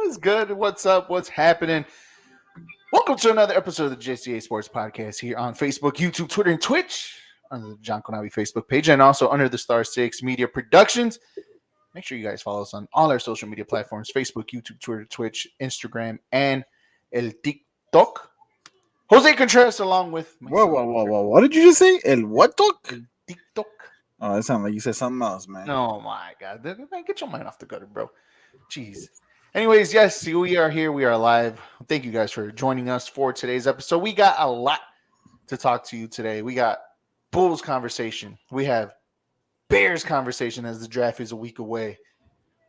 What's good? What's up? What's happening? Welcome to another episode of the JCA Sports Podcast here on Facebook, YouTube, Twitter, and Twitch under the John Konabi Facebook page and also under the Star 6 Media Productions. Make sure you guys follow us on all our social media platforms, Facebook, YouTube, Twitter, Twitch, Instagram, and El TikTok. Jose Contreras along with myself. Whoa. What did you just say? El what talk? El TikTok. Oh, that sounded like you said something else, man. Oh, my God. Man, get your mind off the gutter, bro. Jeez. Anyways, yes, we are here. We are live. Thank you guys for joining us for today's episode. We got a lot to talk to you today. We got Bulls conversation. We have Bears conversation as the draft is a week away.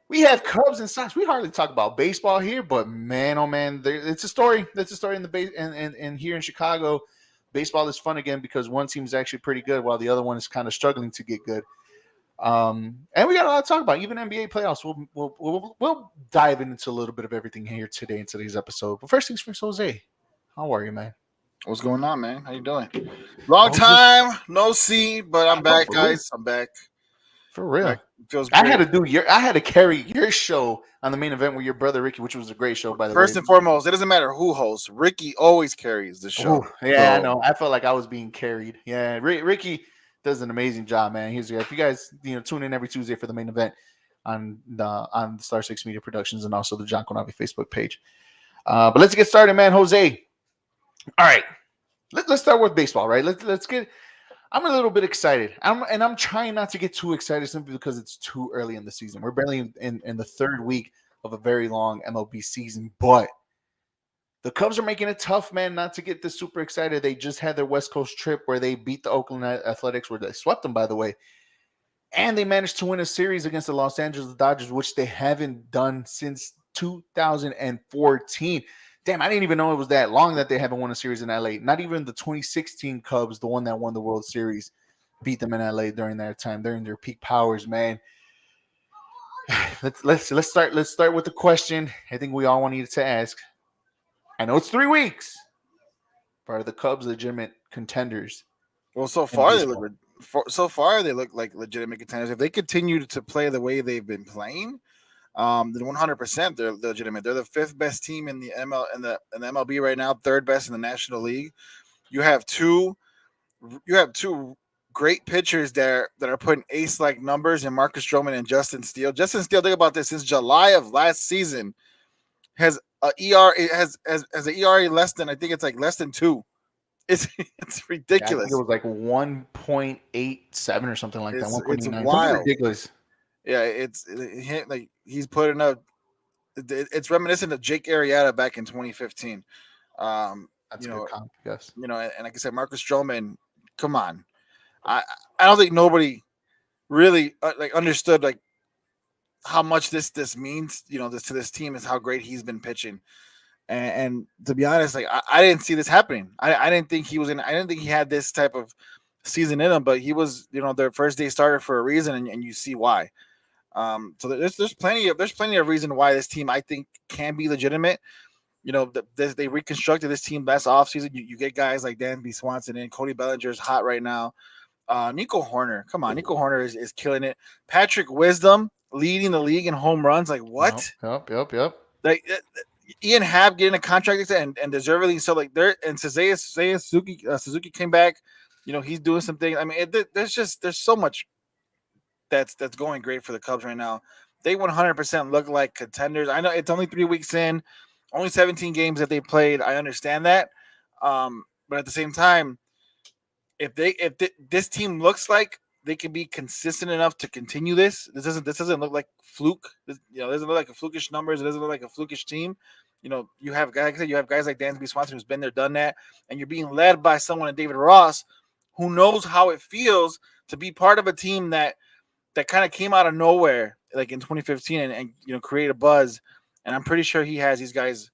We have Cubs and Sox. We hardly talk about baseball here, but man, oh man, it's a story. That's a story in the base and here in Chicago. Baseball is fun again because one team is actually pretty good while the other one is kind of struggling to get good. And we got a lot to talk about. Even NBA playoffs. We'll dive into a little bit of everything here today in today's episode. But first things first, Jose, how are you, man? What's going on, man? How you doing? Long time no see, but I'm back, guys. I'm back. For real. It feels great. I had to carry your show on the main event with your brother Ricky, which was a great show, by the way. First and foremost, it doesn't matter who hosts. Ricky always carries the show. Ooh, yeah, so. I know. I felt like I was being carried. Yeah, Ricky does an amazing job, man. If you guys tune in every Tuesday for the main event on the Star 6 Media Productions and also the John Konabi Facebook page. But let's get started, man. Jose. All right. Let's start with baseball, right? Let's get I'm a little bit excited. I'm trying not to get too excited simply because it's too early in the season. We're barely in the third week of a very long MLB season, but the Cubs are making it tough, man, not to get this super excited. They just had their West Coast trip where they beat the Oakland Athletics, where they swept them, by the way. And they managed to win a series against the Los Angeles Dodgers, which they haven't done since 2014. Damn, I didn't even know it was that long that they haven't won a series in LA. Not even the 2016 Cubs, the one that won the World Series, beat them in LA during that time, during their peak powers, man. Let's start with the question I think we all needed to ask. I know it's 3 weeks. But are the Cubs legitimate contenders? Well, so far they look like legitimate contenders. If they continue to play the way they've been playing, then 100% they're legitimate. They're the 5th best team in the MLB right now, 3rd best in the National League. You have two great pitchers there that are putting ace-like numbers in Marcus Stroman and Justin Steele. Justin Steele, think about this, since July of last season has an ERA less than, I think it's like less than 2. It's ridiculous. Yeah, I think it was like 1.87 or something like that. It's wild. It's ridiculous. Yeah, it's like he's putting up. It's reminiscent of Jake Arrieta back in 2015. That's a good comp, yes. And like I said, Marcus Stroman. Come on, I don't think nobody really understood how much this means. This to this team is how great he's been pitching. And to be honest, I didn't see this happening. I didn't think he was I didn't think he had this type of season in him, but he was, their first day starter for a reason, and you see why. So there's plenty of reason why this team I think can be legitimate. They reconstructed this team last offseason. You get guys like Dansby Swanson in. Cody Bellinger is hot right now. Nico Horner, come on, Nico Horner is killing it. Patrick Wisdom leading the league in home runs. Like what? Yep. Like Ian Happ getting a contract and deservedly so. Like there and Suzuki came back. He's doing something. I mean, there's so much that's going great for the Cubs right now. They 100% look like contenders. I know it's only 3 weeks in, only 17 games that they played. I understand that, but at the same time, if this team looks like they can be consistent enough to continue this doesn't look like fluke. Doesn't look like a flukish numbers. It doesn't look like a flukish team. You have guys like Dansby Swanson who's been there, done that, and you're being led by someone like David Ross who knows how it feels to be part of a team that kind of came out of nowhere, like in 2015, and create a buzz. And I'm pretty sure he has these guys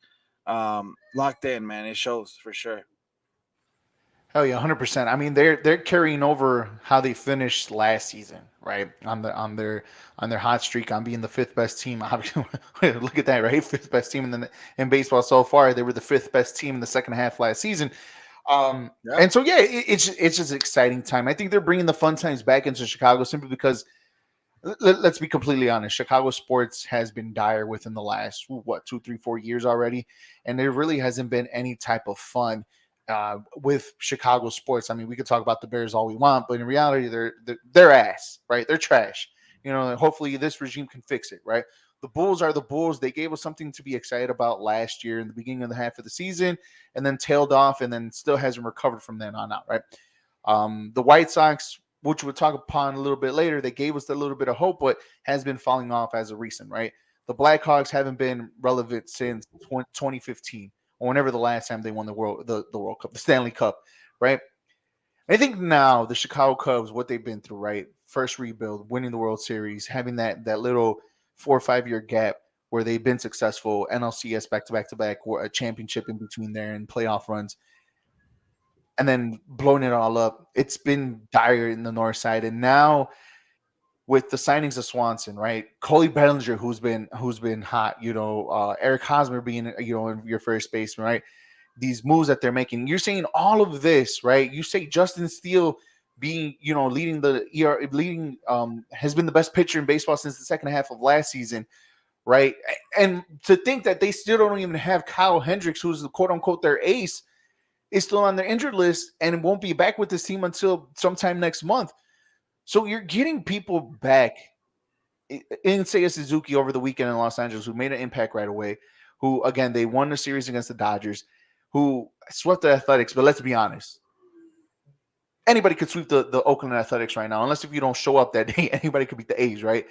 locked in, man. It shows for sure. Hell yeah, 100%. I mean, they're carrying over how they finished last season, right? On their hot streak on being the 5th best team. Look at that, right? 5th best team in baseball so far. They were the 5th best team in the second half last season. And so, yeah, it's just an exciting time. I think they're bringing the fun times back into Chicago simply because let's be completely honest. Chicago sports has been dire within the last 2, 3, 4 years already, and there really hasn't been any type of fun with Chicago sports. I mean, we could talk about the Bears all we want, but in reality, they're ass, right? They're trash. And hopefully this regime can fix it, right? The Bulls are the Bulls. They gave us something to be excited about last year in the beginning of the half of the season, and then tailed off, and then still hasn't recovered from then on out, right? The White Sox, which we'll talk upon a little bit later, they gave us a little bit of hope, but has been falling off as of recent, right? The Blackhawks haven't been relevant since 2015, or whenever the last time they won the World Cup, the Stanley Cup, right? I think now the Chicago Cubs, what they've been through, right? First rebuild, winning the World Series, having that little 4 or 5 year gap where they've been successful, NLCS back to back to back, or a championship in between there and playoff runs, and then blowing it all up. It's been dire in the north side, and now with the signings of Swanson, right? Cody Bellinger, who's been hot, Eric Hosmer being, your first baseman, right? These moves that they're making, you're seeing all of this, right? You say Justin Steele being, leading has been the best pitcher in baseball since the second half of last season, right? And to think that they still don't even have Kyle Hendricks, who's the quote unquote their ace, is still on their injured list and won't be back with this team until sometime next month. So you're getting people back in Seiya Suzuki over the weekend in Los Angeles who made an impact right away, who, again, they won the series against the Dodgers, who swept the Athletics. But let's be honest. Anybody could sweep the Oakland Athletics right now, unless if you don't show up that day, anybody could beat the A's, right?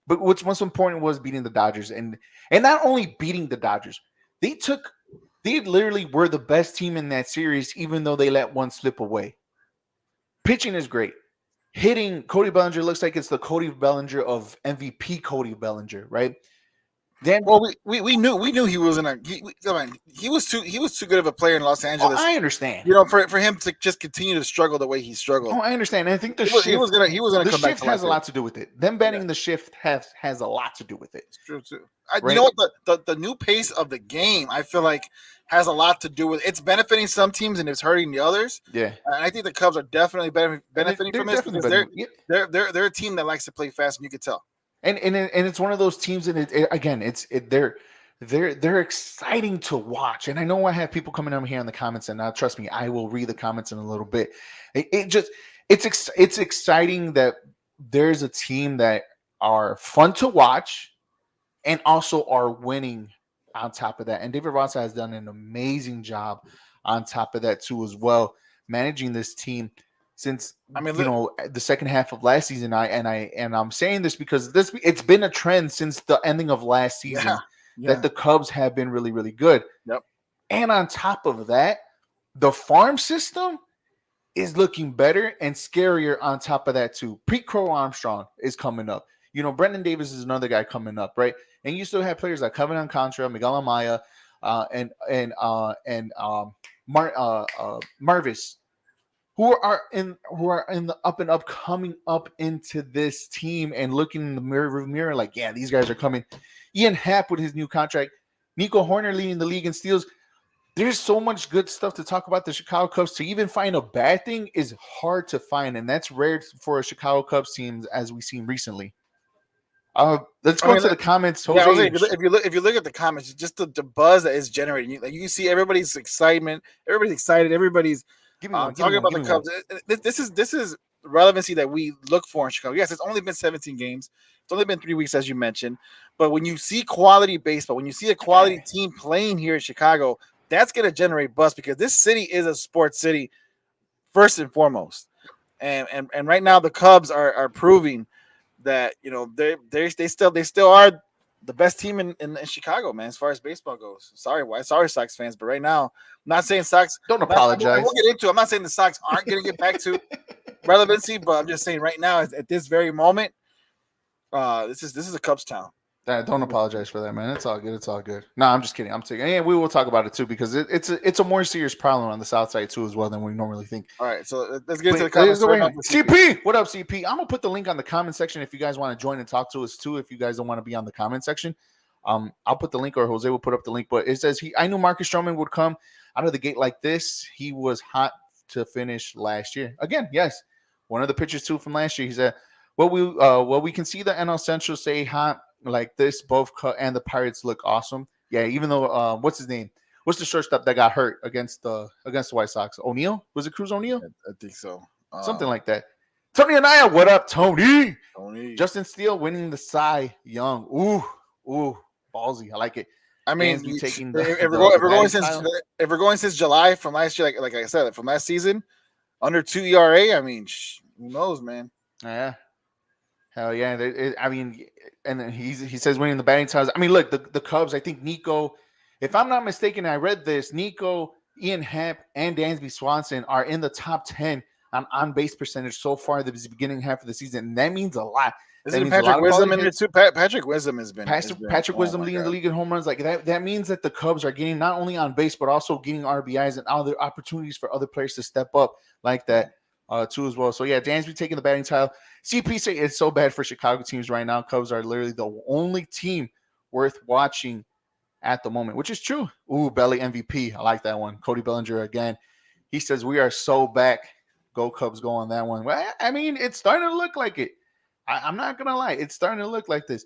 But what's most important was beating the Dodgers. And not only beating the Dodgers, they literally were the best team in that series, even though they let one slip away. Pitching is great. Hitting, Cody Bellinger looks like it's the Cody Bellinger of MVP Cody Bellinger, right? Then, we knew he wasn't he was too good of a player in Los Angeles. I understand. For him to just continue to struggle the way he struggled. Oh, I understand. And I think he was gonna come back. The shift has a lot to do with it. Them banning the shift has a lot to do with it. It's true too. Right? You know what? The new pace of the game, I feel like, has a lot to do with it. It's benefiting some teams and it's hurting the others. Yeah, and I think the Cubs are definitely benefiting from this because they're a team that likes to play fast, and you can tell. And it's one of those teams, and they're exciting to watch. And I know I have people coming over here in the comments, and now trust me, I will read the comments in a little bit. It's exciting that there's a team that are fun to watch and also are winning on top of that. And David Rossa has done an amazing job on top of that too as well, managing this team since the second half of last season. I'm saying this because it's been a trend since the ending of last season that the Cubs have been really, really good. Yep. And on top of that, the farm system is looking better and scarier on top of that too. Pete Crow Armstrong is coming up. Brendan Davis is another guy coming up, right? And you still have players like Kevin Alcantara, Miguel Amaya, and Marvis, who are in the up and up, coming up into this team and looking in the mirror like, yeah, these guys are coming. Ian Happ with his new contract, Nico Horner leading the league in steals. There's so much good stuff to talk about the Chicago Cubs. To even find a bad thing is hard to find, and that's rare for a Chicago Cubs team as we've seen recently. Let's go to the comments. Jose. If you look at the comments, just the buzz that is generating, like you see everybody's excitement, everybody's excited, everybody's talking about the Cubs. This is relevancy that we look for in Chicago. Yes, it's only been 17 games. It's only been 3 weeks, as you mentioned. But when you see quality baseball, when you see a quality team playing here in Chicago, that's going to generate buzz because this city is a sports city first and foremost. And right now the Cubs are proving that they still are the best team in Chicago, man, as far as baseball goes. Sorry, Sox fans, but right now, I'm not saying Sox. Don't apologize. We'll get into it. I'm not saying the Sox aren't going to get back to relevancy, but I'm just saying right now, at this very moment, this is a Cubs town. Don't apologize for that, man. It's all good. It's all good. No, I'm just kidding. I'm saying, yeah, we will talk about it too because it's a more serious problem on the South Side too as well than we normally think. All right, so let's get into the comments. CP, what up, CP? I'm gonna put the link on the comment section if you guys want to join and talk to us too. If you guys don't want to be on the comment section, I'll put the link, or Jose will put up the link. But it says I knew Marcus Stroman would come out of the gate like this. He was hot to finish last year. Again, yes, one of the pitchers too from last year. He said, we can see the NL Central say hot like this. Both and the Pirates look awesome. Yeah, even though what's his name? What's the shortstop that got hurt against the White Sox? O'Neill? Was it Cruz O'Neill? I think so. Something like that. Tony Anaya, what up, Tony? Tony. Justin Steele winning the Cy Young. Ooh, ballsy. I like it. I mean, Dansby taking if we're going since July from last year, like I said, from last season, under 2 ERA. I mean, who knows, man? Yeah. Hell yeah. I mean, and then he says winning the batting titles. I mean, look, the Cubs, I think Nico, if I'm not mistaken, I read this, Nico, Ian Happ, and Dansby Swanson are in the top 10 on base percentage so far the beginning half of the season. And that means a lot. Isn't Patrick Wisdom in there too? Patrick Wisdom has been Patrick Wisdom leading the league in home runs. Like that means that the Cubs are getting not only on base, but also getting RBIs and other opportunities for other players to step up like that too as well. So yeah, Dansby taking the batting title. CP say it's so bad for Chicago teams right now. Cubs are literally the only team worth watching at the moment, which is true. Ooh, Belly MVP. I like that one. Cody Bellinger again. He says we are so back. Go Cubs, go on that one. Well, I mean, it's starting to look like it. I'm not going to lie. It's starting to look like this.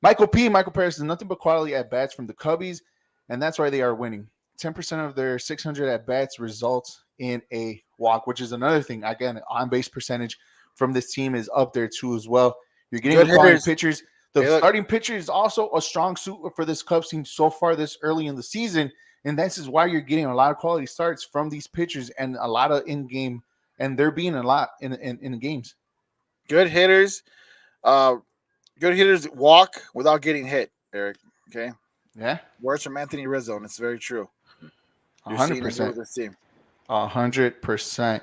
Michael Paris is nothing but quality at-bats from the Cubbies, and that's why they are winning. 10% of their 600 at-bats results in a walk, which is another thing. Again, on-base percentage from this team is up there too as well. You're getting the quality pitchers. The starting pitcher is also a strong suit for this Cubs team so far this early in the season, and this is why you're getting a lot of quality starts from these pitchers and a lot of in-game, and they're being a lot in the games. Good hitters. Good hitters walk without getting hit, Eric. Okay. Yeah. Words from Anthony Rizzo, and it's very true. 100%. This team. 100%.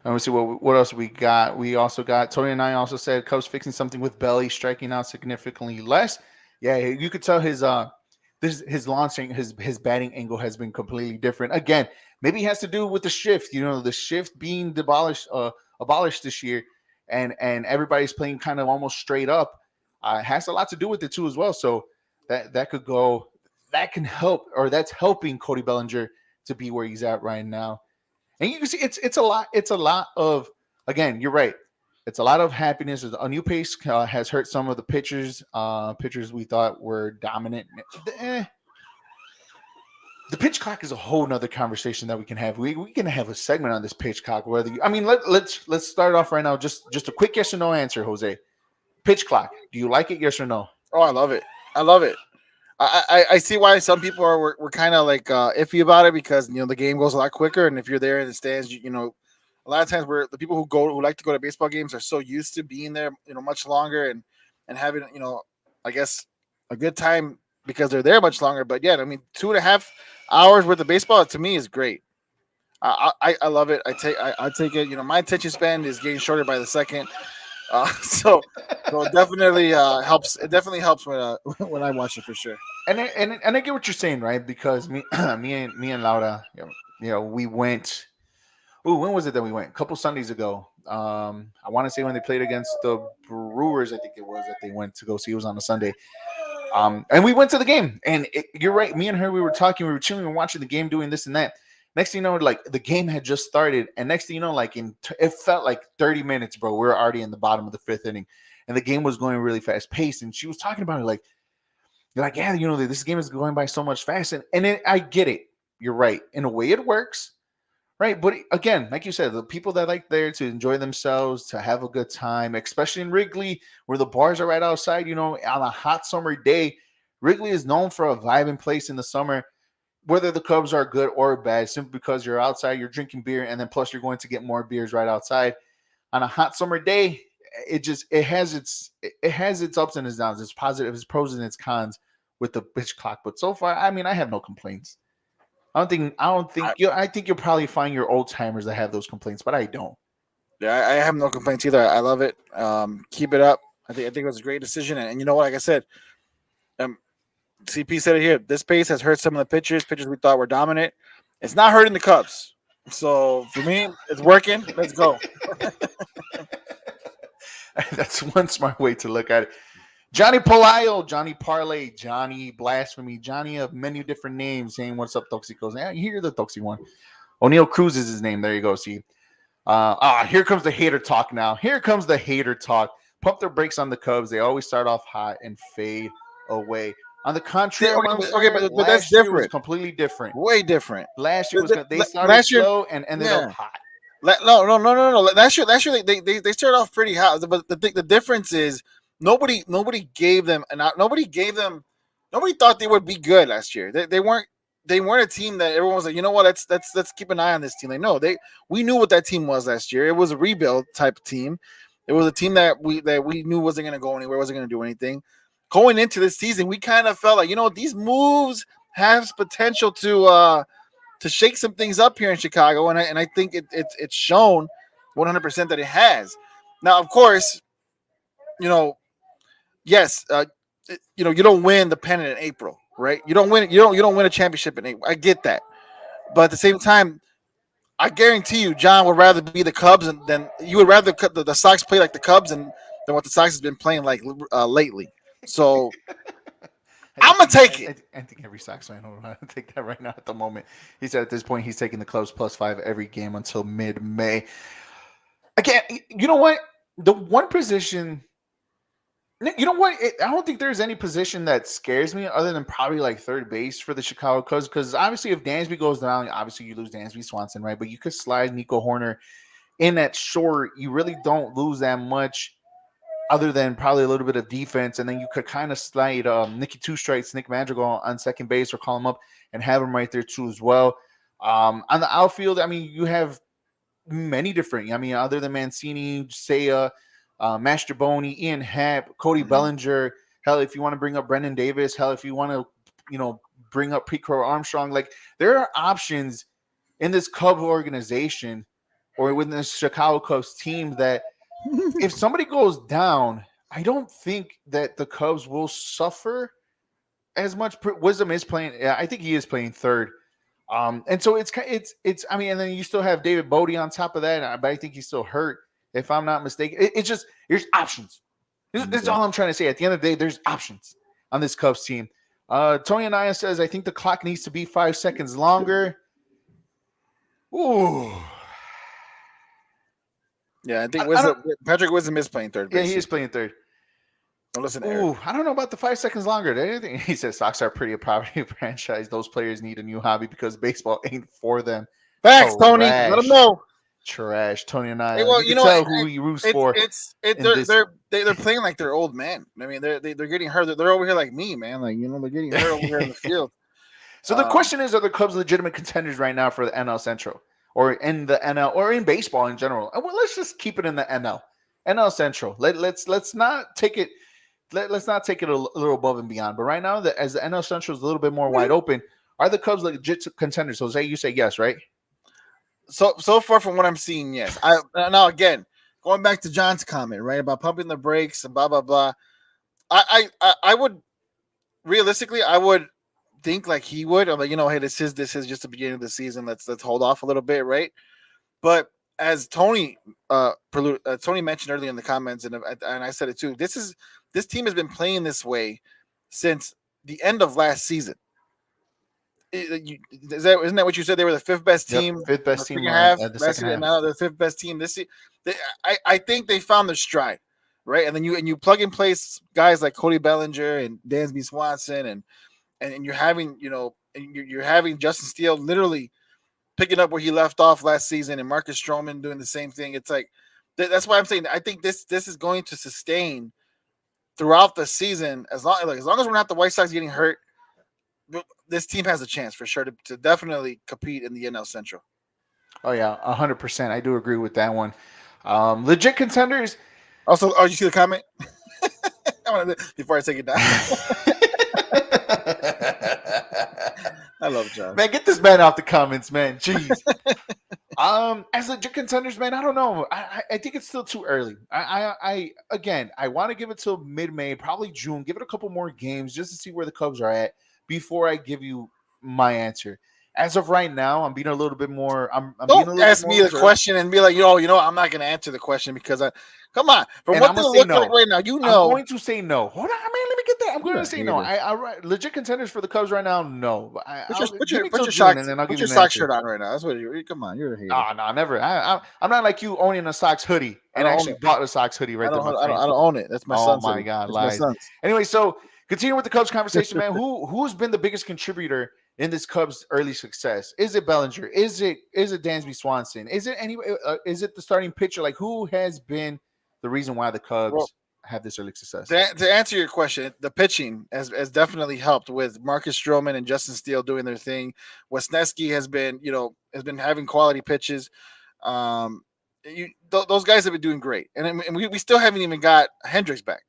Let me see what else we got. We also got Tony and I also said Cubs fixing something with Belly, striking out significantly less. Yeah, you could tell his launching, his batting angle has been completely different. Again, maybe it has to do with the shift. You know, the shift being abolished this year. And everybody's playing kind of almost straight up, has a lot to do with it too as well. So that can help, or that's helping Cody Bellinger to be where he's at right now. And you can see it's a lot of, again, you're right. It's a lot of happiness. A new pace has hurt some of the pitchers we thought were dominant. The pitch clock is a whole nother conversation that we can have. We can have a segment on this pitch clock. Let's start off right now. Just a quick yes or no answer, Jose. Pitch clock. Do you like it? Yes or no? Oh, I love it. I see why some people were kind of like iffy about it because the game goes a lot quicker, and if you're there in the stands, a lot of times the people who like to go to baseball games are so used to being there, much longer and having I guess a good time because they're there much longer. But yeah, I mean 2.5 hours worth of baseball to me is great. I love it. I take it. My attention span is getting shorter by the second. So it definitely helps. It definitely helps when I watch it for sure. And I get what you're saying, right? Because me and Laura, we went. Ooh, when was it that we went? A couple Sundays ago. I want to say when they played against the Brewers, I think it was that they went to go see. It was on a Sunday. And we went to the game, and you're right. Me and her, we were talking, we were chilling, we were watching the game, doing this and that. Next thing you know, like the game had just started, and next thing you know, like it felt like 30 minutes, bro. We were already in the bottom of the 5th inning, and the game was going really fast paced. And she was talking about it, like, you're like, yeah, this game is going by so much fast, and I get it. You're right. In a way, it works, right? But again, like you said, the people that like there to enjoy themselves, to have a good time, especially in Wrigley, where the bars are right outside, on a hot summer day, Wrigley is known for a vibing place in the summer. Whether the Cubs are good or bad, simply because you're outside, you're drinking beer, and then plus you're going to get more beers right outside. On a hot summer day, it has its ups and its downs, its positives, its pros and its cons with the pitch clock. But so far, I mean, I have no complaints. I think you'll probably find your old timers that have those complaints, but I don't. Yeah, I have no complaints either. I love it. Keep it up. I think it was a great decision, and you know what? Like I said, CP said it here. This pace has hurt some of the pitchers we thought were dominant. It's not hurting the Cubs. So for me, it's working. Let's go. That's one smart way to look at it. Johnny Polayo, Johnny Parlay, Johnny Blasphemy, Johnny of many different names saying, what's up, Toxicos? Yeah, you hear the Toxic one. O'Neill Cruz is his name. There you go. See. Here comes the hater talk now. Here comes the hater talk. pump their brakes on the Cubs. They always start off hot and fade away. On the See, contrary, okay, but that's last year was different. completely different. Way different. Last year was they started Last year, slow and ended up hot. No. Last year they started off pretty hot, but the difference is nobody gave them nobody thought they would be good last year. They weren't a team that everyone was like, you know what, let's keep an eye on this team. Like, no, we knew what that team was last year. It was a rebuild type of team. It was a team that we knew wasn't going to go anywhere, wasn't going to do anything. Going into this season, we kind of felt like, you know, these moves have potential to shake some things up here in Chicago, and I think it's shown 100% that it has. Now, of course, you know, yes, you know, you don't win the pennant in April, right? You don't win a championship in April. I get that, but at the same time, I guarantee you, John would rather be the Cubs than you would rather the Sox play like the Cubs than what the Sox has been playing like lately. So I'm gonna take it. I think every Sox fan will take that right now at the moment. He said at this point he's taking the Cubs +5 every game until mid-May. Again, you know what? The one position, you know what? I don't think there's any position that scares me other than probably like third base for the Chicago Cubs. Because obviously, if Dansby goes down, obviously you lose Dansby Swanson, right? But you could slide Nico Horner in at short. You really don't lose that much, other than probably a little bit of defense, and then you could kind of slide Nicky Two Strikes, Nick Madrigal on second base, or call him up and have him right there too as well. On the outfield, I mean, you have many different. I mean, other than Mancini, Seiya, Mastrobuoni, Ian Happ, Cody Bellinger. Hell, if you want to bring up Brendan Davis, hell, if you want to, you know, bring up Pete Crow Armstrong, like there are options in this Cub organization or within this Chicago Cubs team that if somebody goes down, I don't think that the Cubs will suffer as much. Wisdom is playing. Yeah, I think he is playing third. And so it's. I mean, and then you still have David Bodie on top of that, but I think he's still hurt, if I'm not mistaken. It's just there's options. This is all I'm trying to say. At the end of the day, there's options on this Cubs team. Tony Anaya says, I think the clock needs to be 5 seconds longer. Ooh. Yeah, I think Patrick Wisdom is playing third base. Yeah, he is playing third. Don't listen to Eric. I don't know about the 5 seconds longer. He says Sox are pretty a property franchise. Those players need a new hobby because baseball ain't for them. Facts, Tony. Let them know. Trash, Tony and I. Hey, well, you know tell who he roots for. They're playing like they're old men. I mean, they're getting hurt. They're over here like me, man. Like, you know, they're getting hurt over here in the field. So the question is, are the Cubs legitimate contenders right now for the NL Central? Or in the NL, or in baseball in general? Well, let's just keep it in the NL Central. Let's not take it. Let's not take it a little above and beyond. But right now, as the NL Central is a little bit more wide open, are the Cubs legit contenders? So you say yes, right? So far from what I'm seeing, yes. Now again, going back to John's comment, right, about pumping the brakes and blah blah blah. I would realistically, I would think like he would. I'm like, you know, hey, this is just the beginning of the season. Let's hold off a little bit, right? But as Tony mentioned earlier in the comments, and I said it too. This team has been playing this way since the end of last season. Isn't that what you said? They were the fifth best team, fifth best team at the second half. Now they're the fifth best team this season. I think they found their stride, right? And then you plug in place guys like Cody Bellinger and Dansby Swanson, and you're having you're having Justin Steele literally picking up where he left off last season, and Marcus Stroman doing the same thing. It's like that's why I'm saying I think this is going to sustain throughout the season as long as we're not the White Sox getting hurt. This team has a chance for sure to definitely compete in the NL Central. Oh yeah, 100%. I do agree with that one. Legit contenders. Also, you see the comment? Before I take it down. I love John. Man, get this man off the comments, man. Jeez. As legit contenders, man, I don't know. I think it's still too early. I want to give it till mid-May, probably June. Give it a couple more games just to see where the Cubs are at before I give you my answer. as of right now, I'm being a little bit more. I'm being a Don't little bit ask more me the reserved. question and be like, I'm not going to answer the question because come on, from And what I'm they gonna say look like no. right now, I'm going to say no. Hold on, man. Let me get there. I'm going you're to a say no. hater. Legit contenders for the Cubs right now. No. Give me Put till your June, sock and then I'll put give you your an sock answer. shirt on right now. That's what you come on. You're a hater. No, never. I'm not like you owning a Sox hoodie I and don't own actually it. bought a Sox hoodie right there, my friend. I don't own it. That's my Oh son's my hoodie. God, It's my lies. son's. Anyway, so continuing with the Cubs conversation, man. Who's been the biggest contributor in this Cubs early success? Is it Bellinger? Is it Dansby Swanson? Is it is it the starting pitcher? Like, who has been the reason why the Well, Cubs have this early success? to answer your question, the pitching has definitely helped with Marcus Stroman and Justin Steele doing their thing. Wesneski has been having quality pitches. Um, those guys have been doing great, and we still haven't even got Hendricks back.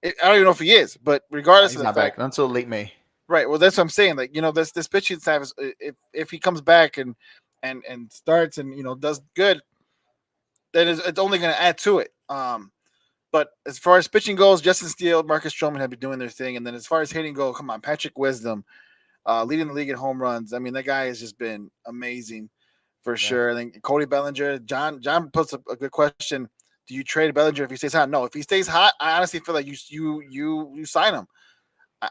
I don't even know if he is, but regardless He's of the not fact, back until late May. right? Well, that's what I'm saying. Like this pitching staff is if he comes back and starts and does good, then it's only going to add to it. But as far as pitching goes, Justin Steele, Marcus Stroman have been doing their thing, and then as far as hitting go, come on, Patrick Wisdom, leading the league in home runs. I mean, that guy has just been amazing for sure. I think Cody Bellinger, John puts a good question. Do you trade Bellinger if he stays hot? No, if he stays hot, I honestly feel like you sign him.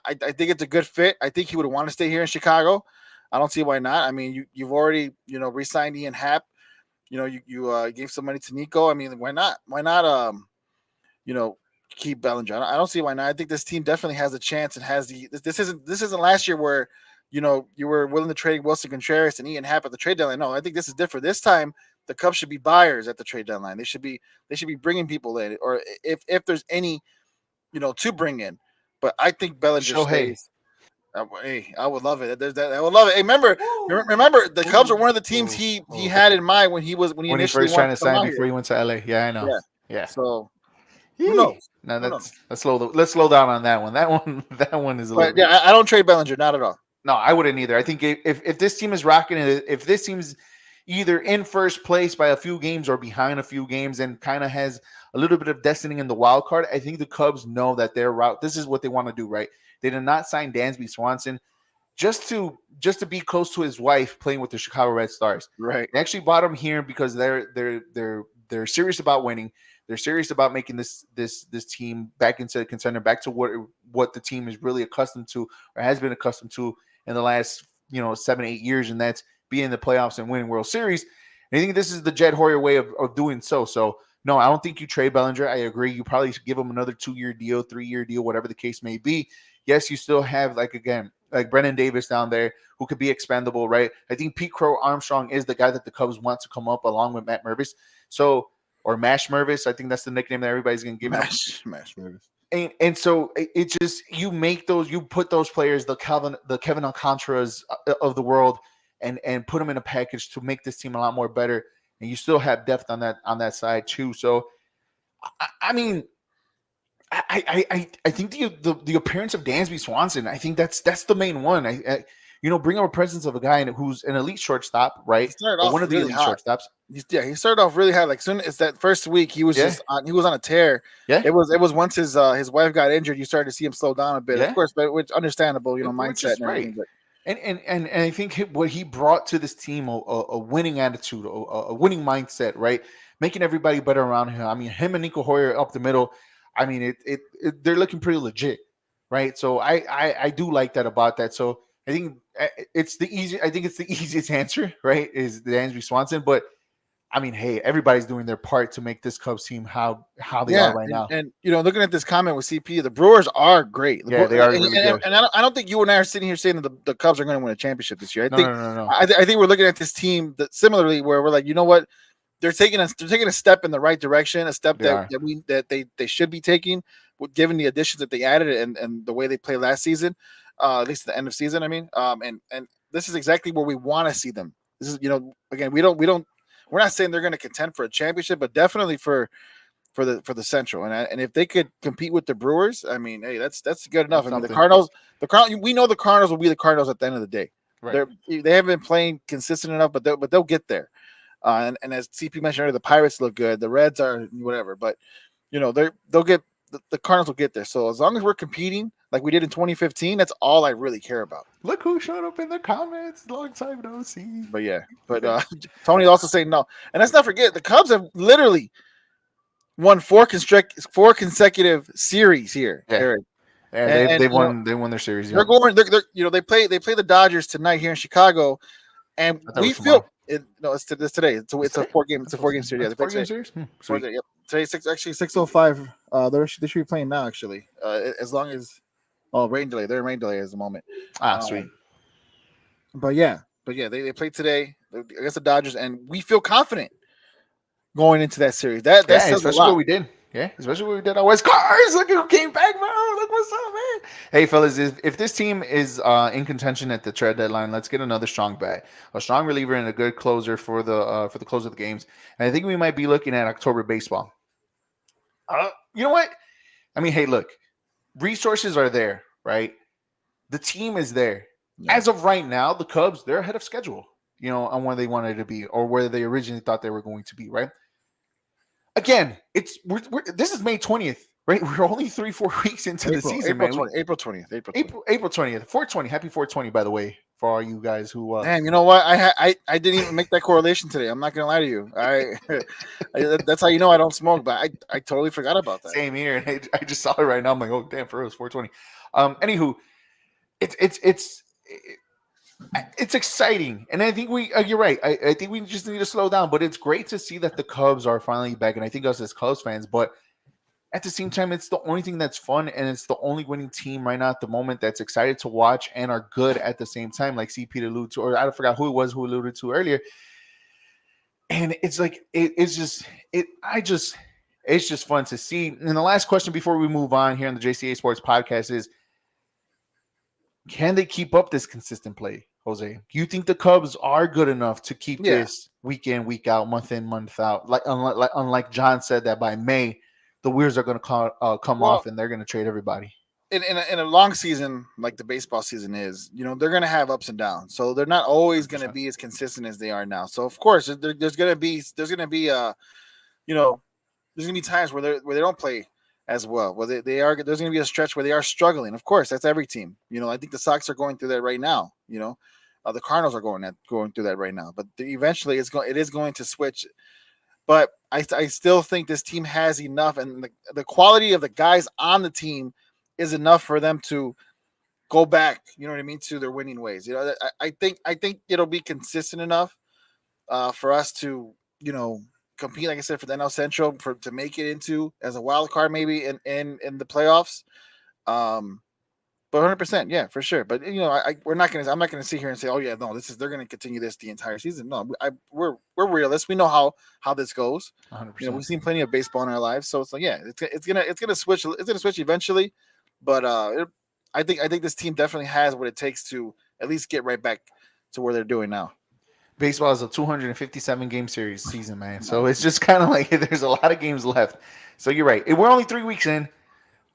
I think it's a good fit. I think he would want to stay here in Chicago. I don't see why not. I mean, you've already re-signed Ian Happ. You gave some money to Nico. I mean, why not? Why not? Keep Bellinger. I don't see why not. I think this team definitely has a chance and has this isn't last year where you were willing to trade Wilson Contreras and Ian Happ at the trade deadline. No, I think this is different. This time the Cubs should be buyers at the trade deadline. They should be bringing people in, or if there's any to bring in. But I think Bellinger Shohei. stays. Hey, I would love it. I would love it. Hey, remember, the Cubs are one of the teams he had in mind when he initially first trying wanted to to come sign out before here. he went to LA. Yeah, I know. Yeah. Yeah. So who knows? No, let's slow down on that one. That one is a little. But yeah, I don't trade Bellinger, not at all. No, I wouldn't either. I think if this team is rocking it, if this team's either in first place by a few games or behind a few games and kind of has a little bit of destiny in the wild card, I think the Cubs know that their route. This is what they want to do, right? They did not sign Dansby Swanson just to be close to his wife playing with the Chicago Red Stars. Right. They actually bought him here because they're serious about winning. They're serious about making this team back into a contender, back to what the team is really accustomed to or has been accustomed to in the last 7-8 years, and that's being in the playoffs and winning World Series. And I think this is the Jed Hoyer way of doing so. So no, I don't think you trade Bellinger. I agree. You probably should give him another 2-year deal, 3-year deal, whatever the case may be. Yes, you still have like Brennan Davis down there who could be expendable, right? I think Pete Crow Armstrong is the guy that the Cubs want to come up along with Matt Mervis. Or Mash Mervis. I think that's the nickname that everybody's going to give him. Mash Mervis. And so it just, you put those players, the Kevin Alcantaras of the world, and put them in a package to make this team a lot more better. And you still have depth on that side too. So, I mean, I think the appearance of Dansby Swanson, I think that's the main one. Bring up a presence of a guy who's an elite shortstop, right? Or one of the elite shortstops. He started off really high. Like soon as that first week, he was he was on a tear. Yeah, it was once his wife got injured, you started to see him slow down a bit. Yeah. Of course, but which understandable, mindset and everything. But and I think what he brought to this team a winning attitude, a winning mindset, right? Making everybody better around him. I mean, him and Nico Hoyer up the middle. I mean, they're looking pretty legit, right? So I do like that about that. So I think it's the easiest answer, right? Is the Dansby Swanson, but I mean, hey, everybody's doing their part to make this Cubs team how they are right now. And looking at this comment with CP, the Brewers are great. They are really good. And I don't think you and I are sitting here saying that the Cubs are going to win a championship this year. No. I think we're looking at this team that similarly, where we're like, you know what, they're taking a step in the right direction, a step that they should be taking, given the additions that they added and the way they played last season, at least at the end of season. I mean, and this is exactly where we want to see them. This is again, we're not saying they're going to contend for a championship, but definitely for the Central. And if they could compete with the Brewers, I mean, hey, that's good enough. I mean, the Cardinals, we know the Cardinals will be the Cardinals at the end of the day. Right. They haven't been playing consistent enough, but they'll get there. And as CP mentioned earlier, the Pirates look good. The Reds are whatever, but they'll get the Cardinals will get there. So as long as we're competing like we did in 2015, that's all I really care about. Look who showed up in the comments. Long time no see. But yeah, Tony also saying no. And let's not forget, the Cubs have literally won four consecutive series here, Yeah. Eric. Yeah, they won their series. They're going. They're they play the Dodgers tonight here in Chicago, and we feel it's today. It's a 4-game series. Yeah, they play today. Series. Yep. Today 6:05. They should be playing now actually. As long as rain delay. They're in rain delay at the moment. Sweet. But yeah, they played today against the Dodgers, and we feel confident going into that series. That's especially what we did. Yeah, especially what we did on West Cars. Look who came back, bro. Look what's up, man. Hey, fellas, if this team is in contention at the trade deadline, let's get another strong bat, a strong reliever, and a good closer for the close of the games. And I think we might be looking at October baseball. You know what? I mean, hey, look, resources are there, right? The team is there. Yeah. As of right now, the Cubs, they're ahead of schedule, on where they wanted to be or where they originally thought they were going to be, right? Again, this is May 20th, right? We're only 3-4 weeks into the season, man. April 20th. April 20th. 420. Happy 420, by the way, for all you guys who. Man, you know what? I didn't even make that correlation today. I'm not gonna lie to you. That's how you know I don't smoke. But I totally forgot about that. Same here, and I just saw it right now. I'm like, oh damn, for real, it's 420. Anywho, it's exciting, and I think you're right. I think we just need to slow down, but it's great to see that the Cubs are finally back, and I think us as Cubs fans, but at the same time, it's the only thing that's fun, and it's the only winning team right now at the moment that's excited to watch and are good at the same time, like CP alluded to, or I forgot who it was who alluded to earlier. And it's like it's just fun to see. And the last question before we move on here on the JCA Sports Podcast is, can they keep up this consistent play, Jose? Do you think the Cubs are good enough to keep this week in, week out, month in, month out? Unlike John said that by May, the wheels are going to come off and they're going to trade everybody. In a long season like the baseball season is, they're going to have ups and downs. So they're not always going to be as consistent as they are now. So of course, there's going to be there's going to be times where they don't play as well. Well, there's going to be a stretch where they are struggling. Of course, that's every team. I think the Sox are going through that right now. The Cardinals are going through that right now. But eventually, it is going to switch. But I still think this team has enough, and the quality of the guys on the team is enough for them to go back. You know what I mean, to their winning ways. I think it'll be consistent enough for us to compete, like I said, for the NL Central to make it into as a wild card maybe in the playoffs. But 100%, yeah, for sure. But I'm not gonna sit here and say, oh yeah, no, they're gonna continue this the entire season. No, we're realists. We know how this goes. 100%. We've seen plenty of baseball in our lives, so it's like, yeah, it's gonna switch. It's gonna switch eventually. But I think this team definitely has what it takes to at least get right back to where they're doing now. Baseball is a 257 game series season, man. So it's just kind of like there's a lot of games left. So you're right. We're only 3 weeks in.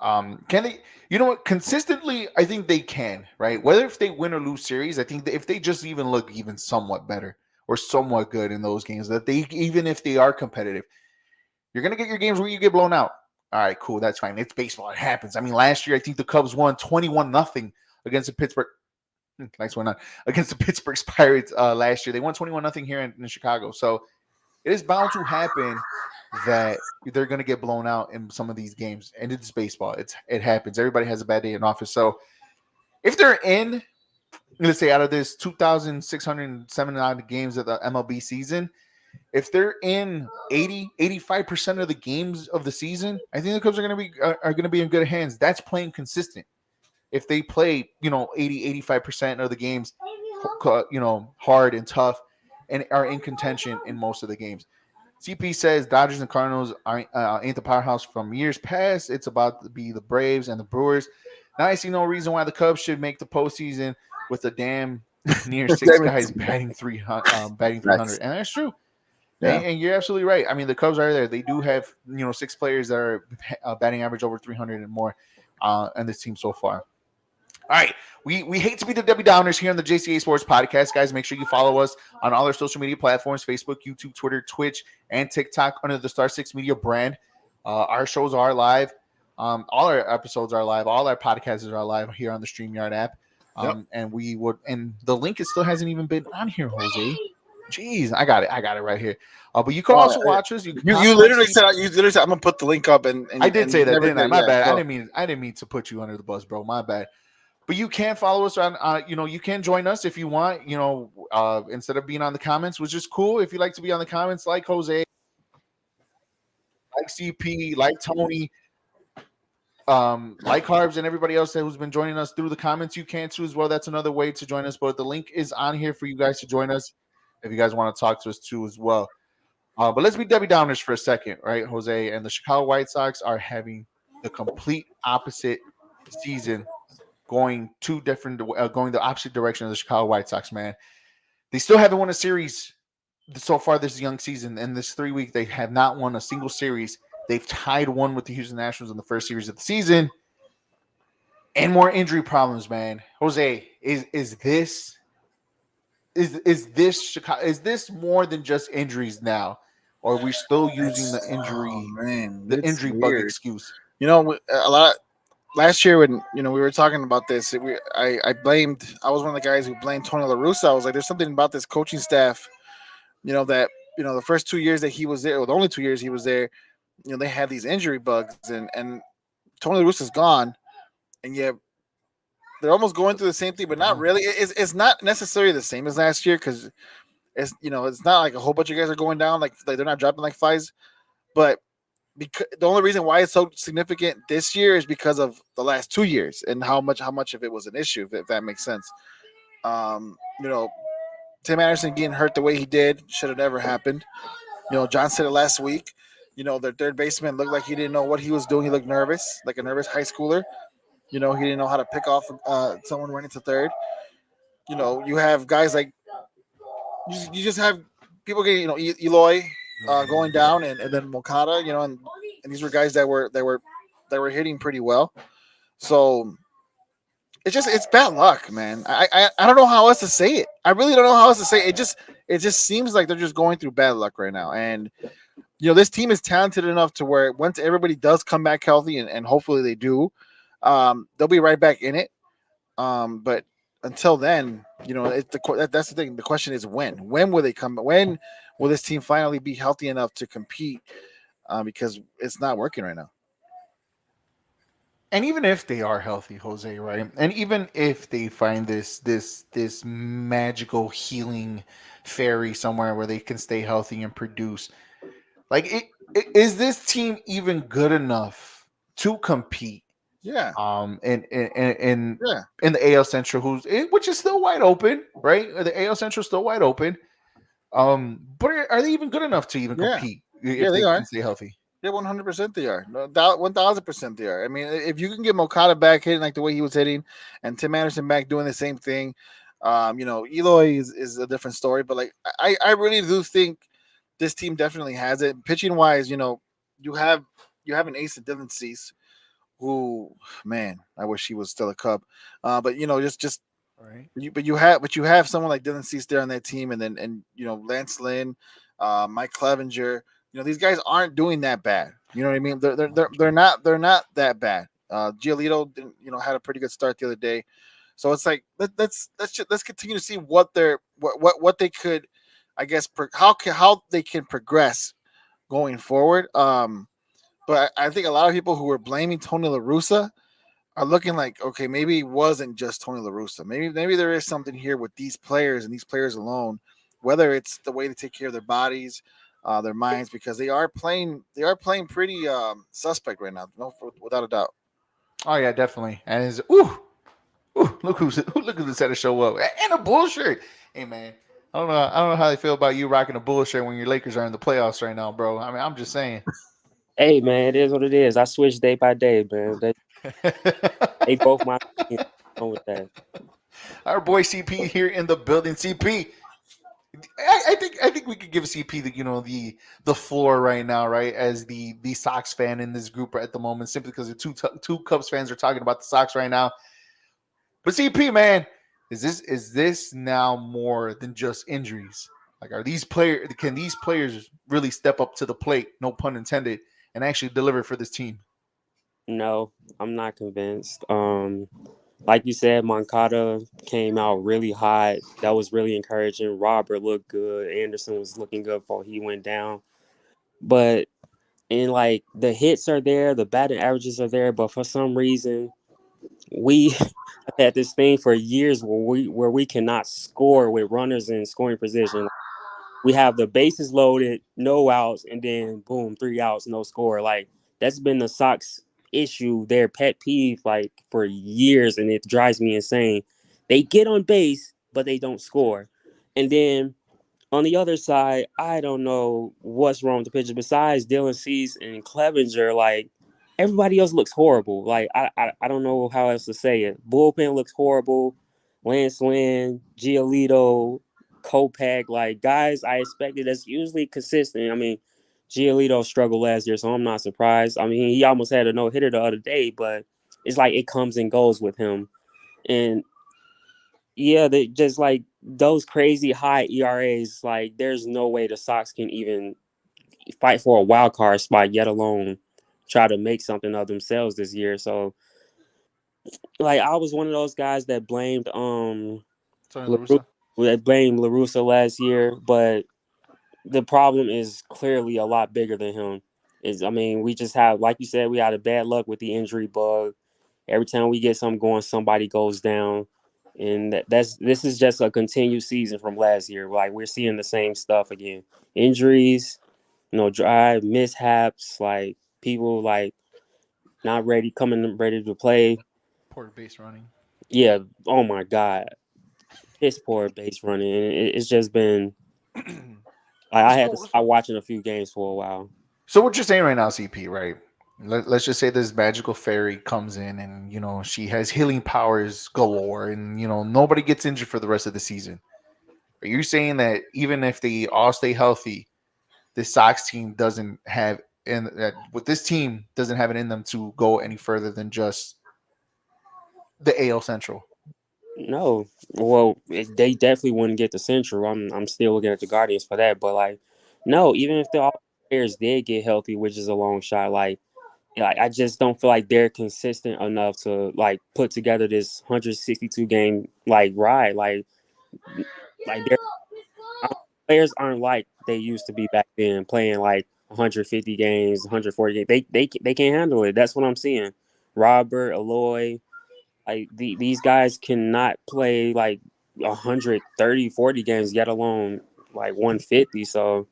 Can they? You know what? Consistently, I think they can. Right. Whether if they win or lose series, I think if they just even look even somewhat better or somewhat good in those games, that they even if they are competitive, you're gonna get your games where you get blown out. All right, cool. That's fine. It's baseball. It happens. I mean, last year I think the Cubs won 21-0 against the Pittsburgh. Nice one against the Pittsburgh Pirates last year. They won 21-0 here in Chicago. So it is bound to happen that they're going to get blown out in some of these games. And it's baseball. It happens. Everybody has a bad day in office. So if they're in, let's say out of this 2,679 games of the MLB season, if they're in 85% of the games of the season, I think the Cubs are going to be in good hands. That's playing consistent. If they play, 80-85% of the games, hard and tough, and are in contention in most of the games. CP says Dodgers and Cardinals ain't the powerhouse from years past. It's about to be the Braves and the Brewers. Now I see no reason why the Cubs should make the postseason with a damn near 6 guys batting 300. And that's true. Yeah. And you're absolutely right. I mean, the Cubs are there. They do have, 6 players that are batting average over 300 and more on this team so far. All right, we hate to be the Debbie Downers here on the JCA Sports Podcast. Guys, make sure you follow us on all our social media platforms, Facebook, YouTube, Twitter, Twitch, and TikTok under the Star 6 Media brand. Our shows are live All our episodes are live. All our podcasts are live here on the StreamYard app. And the link still hasn't even been on here, Jose. Jeez, I got it right here. But you can also watch us. You literally said I'm gonna put the link up, and I did say that, didn't I? My bad. So. I didn't mean to put you under the bus, bro. My bad. But you can follow us on, you can join us if you want, instead of being on the comments, which is cool. If you like to be on the comments, like Jose, like CP, like Tony, like Carbs, and everybody else who's been joining us through the comments, you can too as well. That's another way to join us. But the link is on here for you guys to join us if you guys want to talk to us too as well. But let's be Debbie Downers for a second, right, Jose? And the Chicago White Sox are having the complete opposite season. Going the opposite direction of the Chicago White Sox, man. They still haven't won a series so far this young season. In this 3 week, they have not won a single series. They've tied one with the Houston Nationals in the first series of the season. And more injury problems, man. Jose, is this Chicago? Is this more than just injuries now? Or are we still using the injury bug excuse? A lot. Last year when we were talking about this, I was one of the guys who blamed Tony La Russa. I was like, there's something about this coaching staff, that the first 2 years that he was there, or the only 2 years he was there, they had these injury bugs, and Tony La Russa's gone, and yet they're almost going through the same thing, but not really. It's not necessarily the same as last year because it's it's not like a whole bunch of guys are going down, like they're not dropping like flies, but. Because the only reason why it's so significant this year is because of the last 2 years and how much of it was an issue, if that makes sense. Tim Anderson getting hurt the way he did should have never happened. John said it last week. Their third baseman looked like he didn't know what he was doing. He looked nervous, like a nervous high schooler. He didn't know how to pick off someone running to third. You have guys like you just have people getting Eloy. Going down, and then Moncada, and these were guys that were hitting pretty well. So it's bad luck, man. I don't know how else to say it. I really don't know how else to say it. It just seems like they're just going through bad luck right now. And this team is talented enough to where once everybody does come back healthy, and hopefully they do, they'll be right back in it. But until then, that's the thing. The question is when. When will they come? When will this team finally be healthy enough to compete? Because it's not working right now. And even if they are healthy, Jose, right? And even if they find this magical healing fairy somewhere where they can stay healthy and produce, is this team even good enough to compete? Yeah. In the AL Central, which is still wide open, right? The AL Central is still wide open. But are they even good enough to even compete? If they can stay healthy. Yeah, 100% they are. 1,000% they are. I mean, if you can get Moncada back hitting like the way he was hitting, and Tim Anderson back doing the same thing, Eloy is a different story. But I really do think this team definitely has it. Pitching wise, you have an ace of Dylan Cease, who, man, I wish he was still a Cub. But just right. But you have someone like Dylan Cease there on that team, and Lance Lynn, Mike Clevenger. These guys aren't doing that bad. You know what I mean? They're not that bad. Giolito, had a pretty good start the other day. So it's like let's continue to see what they could, I guess, how they can progress going forward. But I think a lot of people who were blaming Tony La Russa are looking like, okay, maybe it wasn't just Tony La Russa. Maybe there is something here with these players and these players alone, whether it's the way they take care of their bodies, their minds, because they are playing pretty suspect right now, without a doubt. Oh yeah, definitely. And look who's set to show up and a bull shirt. Hey man, I don't know how they feel about you rocking a bull shirt when your Lakers are in the playoffs right now, bro. I mean, I'm just saying. Hey man, it is what it is. I switch day by day, man. They both my with that. Our boy CP here in the building. CP, I think we could give CP the floor right now, right? As the Sox fan in this group at the moment, simply because the two Cubs fans are talking about the Sox right now. But CP, man, is this now more than just injuries? Like, can these players really step up to the plate, no pun intended, and actually deliver for this team? No, I'm not convinced. Like you said, Moncada came out really hot. That was really encouraging. Robert looked good. Anderson was looking good before he went down. But and like the hits are there, the batting averages are there, but for some reason we have had this thing for years where we cannot score with runners in scoring position. We have the bases loaded, no outs, and then boom, 3 outs, no score. Like that's been the Sox issue, their pet peeve, like for years, and it drives me insane. They get on base, but they don't score. And then on the other side, I don't know what's wrong with the pitcher. Besides Dylan Cease and Clevenger, like everybody else looks horrible. Like I don't know how else to say it. Bullpen looks horrible. Lance Lynn, Giolito, Kopech, like guys I expected that's usually consistent. I mean, Giolito struggled last year, so I'm not surprised. I mean, he almost had a no hitter the other day, but it's like it comes and goes with him. And yeah, they just like those crazy high ERAs. Like, there's no way the Sox can even fight for a wild card spot, yet alone try to make something of themselves this year. So, like, I was one of those guys that blamed Tony La LaRussa, Russa. that blamed LaRussa last year, but the problem is clearly a lot bigger than him. Is I mean, we just have, like you said, we had a bad luck with the injury bug. Every time we get something going, somebody goes down, and this is just a continued season from last year. Like we're seeing the same stuff again: injuries, drive mishaps, like people like not ready, coming ready to play. Poor base running. Yeah, oh my God, piss poor base running. And it's just been like I had to so, stop watching a few games for a while. so what you're saying right now, CP, right? Let's just say this magical fairy comes in and she has healing powers galore, and nobody gets injured for the rest of the season. Are you saying that even if they all stay healthy, this Sox team doesn't have, and that with this team doesn't have it in them to go any further than just the AL Central? No, well, they definitely wouldn't get the Central. I'm still looking at the Guardians for that, but like, no, even if the all players did get healthy, which is a long shot, like I just don't feel like they're consistent enough to like put together this 162 game like ride. Like their players aren't like they used to be back then, playing like 150 games, 140 games. They can't handle it. That's what I'm seeing. Robert, Aloy, like these guys cannot play like 130, 40 games, yet alone like 150. So,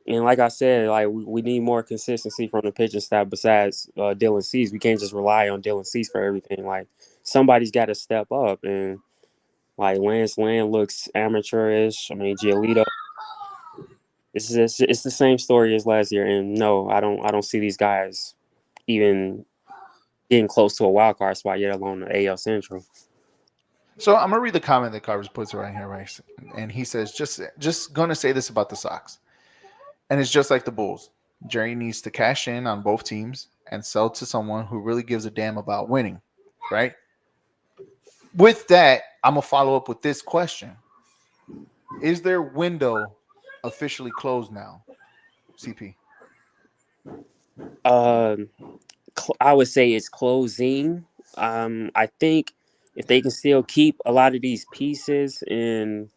and like I said, like we need more consistency from the pitching staff besides Dylan Cease. We can't just rely on Dylan Cease for everything. Like somebody's got to step up, and like Lance Land looks amateurish. I mean, Giolito. It's the same story as last year, and no, I don't see these guys even getting close to a wild card spot, yet alone the AL Central. So I'm gonna read the comment that Carver's puts right here, right? And he says, just gonna say this about the Sox, and it's just like the Bulls. Jerry needs to cash in on both teams and sell to someone who really gives a damn about winning, right? With that, I'm gonna follow up with this question: is their window officially closed now, CP? Um, I would say it's closing. I think if they can still keep a lot of these pieces and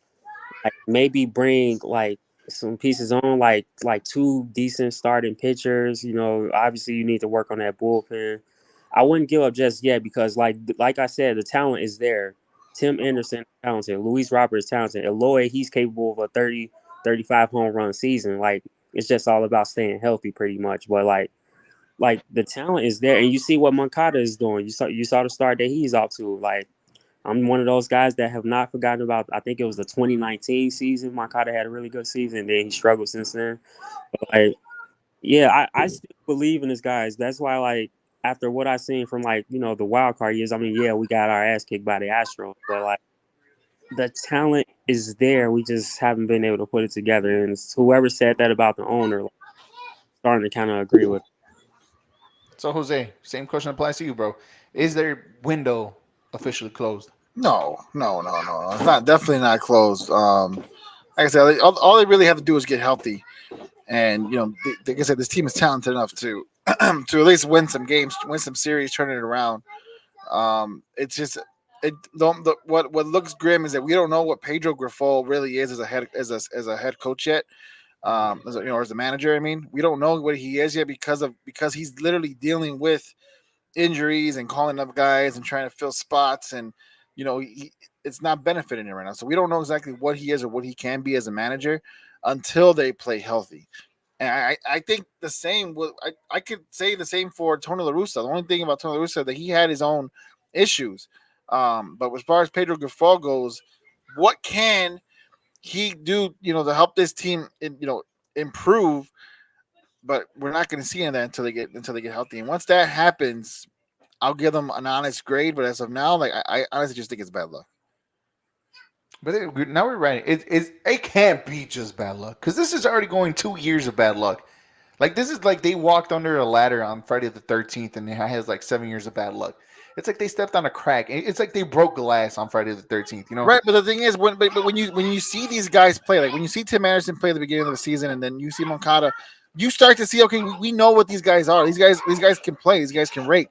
like maybe bring like some pieces on, like two decent starting pitchers. Obviously you need to work on that bullpen. I wouldn't give up just yet because like I said, the talent is there. Tim Anderson is talented. Luis Robert is talented. Eloy, he's capable of a 30, 35 home run season. Like it's just all about staying healthy pretty much. But like the talent is there, and you see what Moncada is doing. You saw the start that he's off to. Like I'm one of those guys that have not forgotten about. I think it was the 2019 season. Moncada had a really good season, and then he struggled since then. But like, yeah, I still believe in this guys. That's why like after what I seen from the wild card years, I mean, yeah, we got our ass kicked by the Astros, but like the talent is there. We just haven't been able to put it together. And it's whoever said that about the owner, like, starting to kind of agree with. So Jose, same question applies to you, bro. Is their window officially closed? No. It's not definitely not closed. Like I said, all they really have to do is get healthy, and like I said, this team is talented enough to to at least win some games, win some series, turn it around. It's just what looks grim is that we don't know what Pedro Grifol really is as a head coach yet. As a manager. I mean, we don't know what he is yet because he's literally dealing with injuries and calling up guys and trying to fill spots, and it's not benefiting him right now. So we don't know exactly what he is or what he can be as a manager until they play healthy. And I think the same. I could say the same for Tony La Russa. The only thing about Tony La Russa is that he had his own issues. But as far as Pedro Grifol goes, what can he do? To help this team, improve. But we're not going to see that until they get healthy. And once that happens, I'll give them an honest grade. But as of now, I honestly just think it's bad luck. But now we're right. It can't be just bad luck because this is already going 2 years of bad luck. Like this is like they walked under a ladder on Friday the 13th and it has like 7 years of bad luck. It's like they stepped on a crack. It's like they broke glass on Friday the 13th. Right? But the thing is, when you see these guys play, like when you see Tim Anderson play at the beginning of the season, and then you see Moncada, you start to see, okay, we know what these guys are. These guys can play. These guys can rake.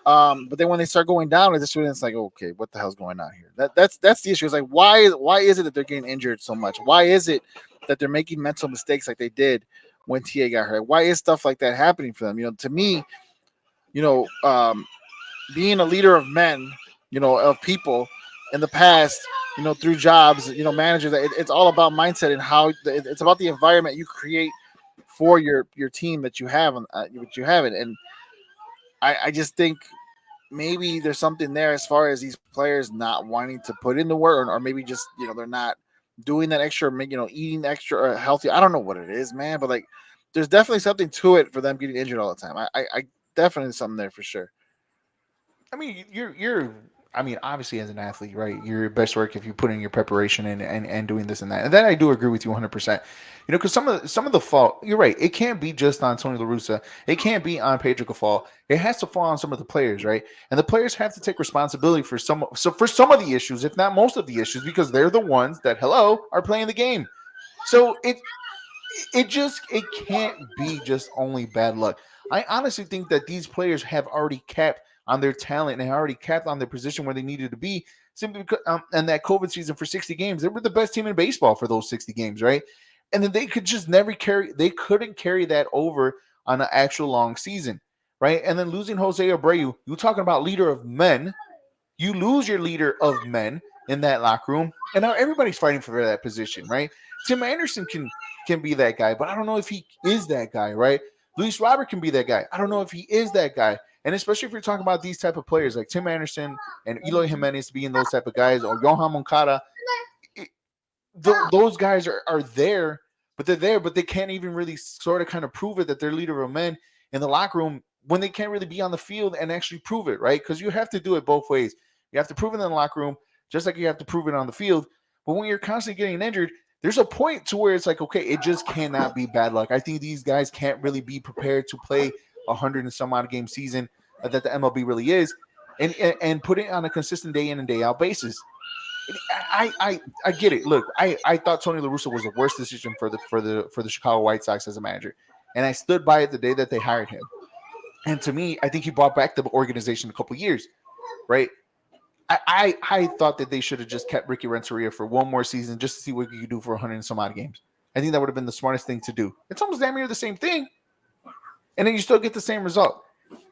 But then when they start going down, it's like, okay, what the hell's going on here? That's the issue. It's like why is it that they're getting injured so much? Why is it that they're making mental mistakes like they did when TA got hurt? Why is stuff like that happening for them? To me, being a leader of men, of people in the past, through jobs, managers, it's all about mindset and how it's about the environment you create for your team that you have, and I just think maybe there's something there as far as these players not wanting to put in the work, or maybe just they're not doing that extra, eating extra or healthy. I don't know what it is, man, but like there's definitely something to it for them getting injured all the time. I definitely something there for sure. I mean, obviously as an athlete, right? Your best work if you put in your preparation and doing this and that. And then I do agree with you 100%. Because some of the fault, you're right. It can't be just on Tony La Russa. It can't be on Pedro Grifol. It has to fall on some of the players, right? And the players have to take responsibility for some of the issues, if not most of the issues, because they're the ones that are playing the game. So it can't be just only bad luck. I honestly think that these players have already capped on their talent and already capped on their position where they needed to be simply because and that COVID season for 60 games, they were the best team in baseball for those 60 games, right? And then they could just couldn't carry that over on an actual long season, right? And then losing Jose Abreu, you're talking about leader of men. You lose your leader of men in that locker room, and now everybody's fighting for that position, right? Tim Anderson can be that guy, but I don't know if he is that guy, right? Luis Robert can be that guy. I don't know if he is that guy. And especially if you're talking about these type of players like Tim Anderson and Eloy Jimenez being those type of guys, or Johan Moncada, those guys are there, but they're there, but they can't even really sort of kind of prove it that they're leader of men in the locker room when they can't really be on the field and actually prove it, right? Because you have to do it both ways. You have to prove it in the locker room, just like you have to prove it on the field. But when you're constantly getting injured, there's a point to where it's like, okay, it just cannot be bad luck. I think these guys can't really be prepared to play 100 and some odd game season that the MLB really is, and put it on a consistent day in and day out basis. I get it. Look, I thought Tony La Russa was the worst decision for the Chicago White Sox as a manager, and I stood by it the day that they hired him. And to me, I think he brought back the organization a couple years, right? I thought that they should have just kept Ricky Renteria for one more season just to see what he could do for 100 and some odd games. I think that would have been the smartest thing to do. It's almost damn near the same thing, and then you still get the same result.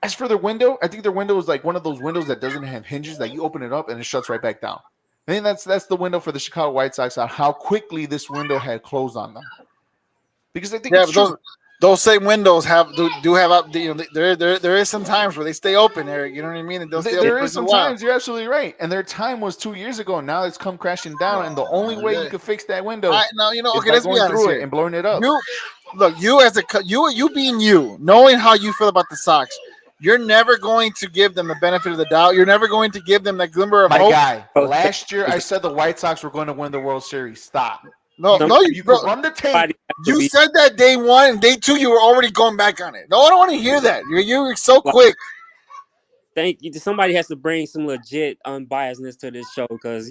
As for their window, I think their window is like one of those windows that doesn't have hinges that you open it up and it shuts right back down. I think that's the window for the Chicago White Sox on how quickly this window had closed on them. Because I think it's true. Those same windows do have there is some times where they stay open there. You know what I mean? There is some times. You're absolutely right. And their time was 2 years ago, and now it's come crashing down. And the only way you can fix that window is by going through it and blowing it up. You being you, knowing how you feel about the Sox, you're never going to give them the benefit of the doubt. You're never going to give them that glimmer of hope. My guy, last year I said the White Sox were going to win the World Series. Stop. No, you run the tape. You said that day one and day two, you were already going back on it. No, I don't want to hear that. You're so quick. Thank you. Somebody has to bring some legit unbiasedness to this show because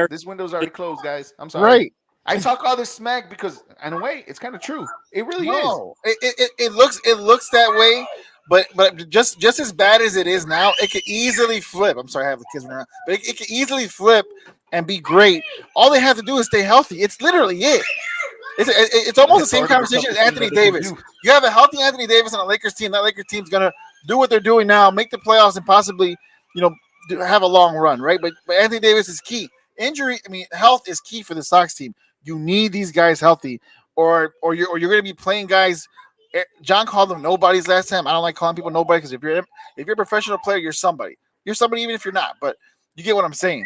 this window's already closed, guys. I'm sorry. Right. I talk all this smack because, in a way, it's kind of true. It really is. No, it looks that way, but just as bad as it is now, it could easily flip. I'm sorry, I have the kids around, but it could easily flip and be great. All they have to do is stay healthy. It's literally it. It's almost the same conversation as Anthony Davis. You have a healthy Anthony Davis on a Lakers team. That Lakers team's gonna do what they're doing now, make the playoffs, and possibly, have a long run, right? But Anthony Davis is key. Health is key for the Sox team. You need these guys healthy, or you're going to be playing guys. John called them nobodies last time. I don't like calling people nobody because if you're a professional player, you're somebody. You're somebody even if you're not. But you get what I'm saying.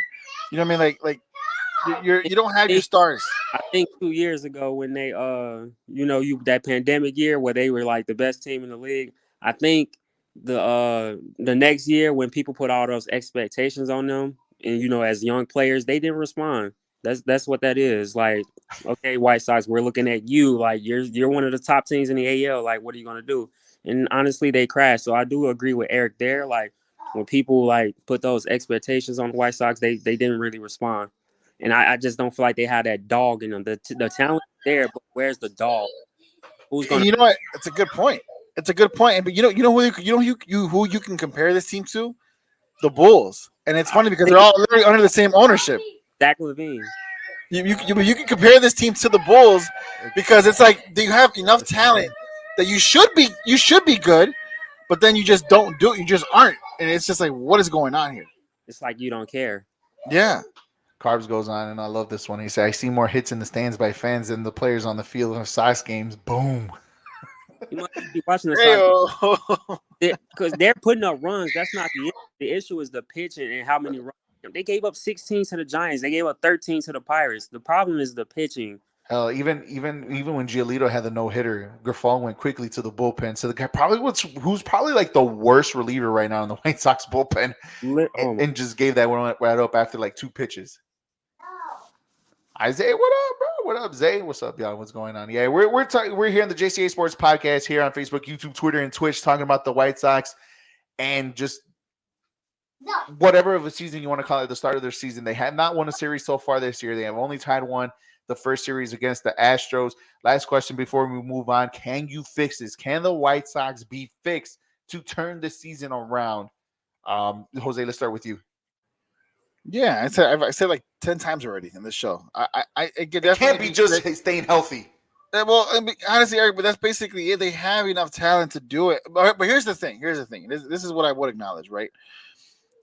You know what I mean? Like you don't have your stars. I think 2 years ago when they that pandemic year where they were like the best team in the league. I think the next year when people put all those expectations on them and as young players, they didn't respond. That's what that is. Like, okay, White Sox, we're looking at you. Like, you're one of the top teams in the AL. Like, what are you gonna do? And honestly, they crashed. So I do agree with Eric there. Like, when people like put those expectations on the White Sox, they didn't really respond. And I just don't feel like they had that dog in them. The talent is there, but where's the dog? Who's gonna? You know what? It's a good point. It's a good point. But who you can compare this team to? The Bulls. And it's funny because they're all literally under the same ownership. Zach Levine. You can compare this team to the Bulls because it's like you have enough talent that you should be good, but then you just don't do it. You just aren't, and it's just like, what is going on here? It's like you don't care. Yeah. Carbs goes on, and I love this one. He said, "I see more hits in the stands by fans than the players on the field in Sox games." Boom. You must be watching the Sox because they're putting up runs. That's not the issue. The issue is the pitching and how many runs. They gave up 16 to the Giants. They gave up 13 to the Pirates. The problem is the pitching. Hell, even when Giolito had the no-hitter, Grifol went quickly to the bullpen. So the guy who's probably like the worst reliever right now in the White Sox bullpen, and just gave that one right up after like 2 pitches. Isaiah, what up, bro? What up, Zay? What's up, y'all? What's going on? Yeah, we're here on the JCA Sports Podcast here on Facebook, YouTube, Twitter, and Twitch, talking about the White Sox and just whatever of a season you want to call it, the start of their season. They have not won a series so far this year. They have only tied one, the first series against the Astros. Last question before we move on. Can you fix this? Can the White Sox be fixed to turn the season around? Jose, let's start with you. Yeah, I said like 10 times already in this show. It can't be just staying healthy. Well, honestly, Eric, but that's basically it. They have enough talent to do it. But here's the thing. This is what I would acknowledge, right?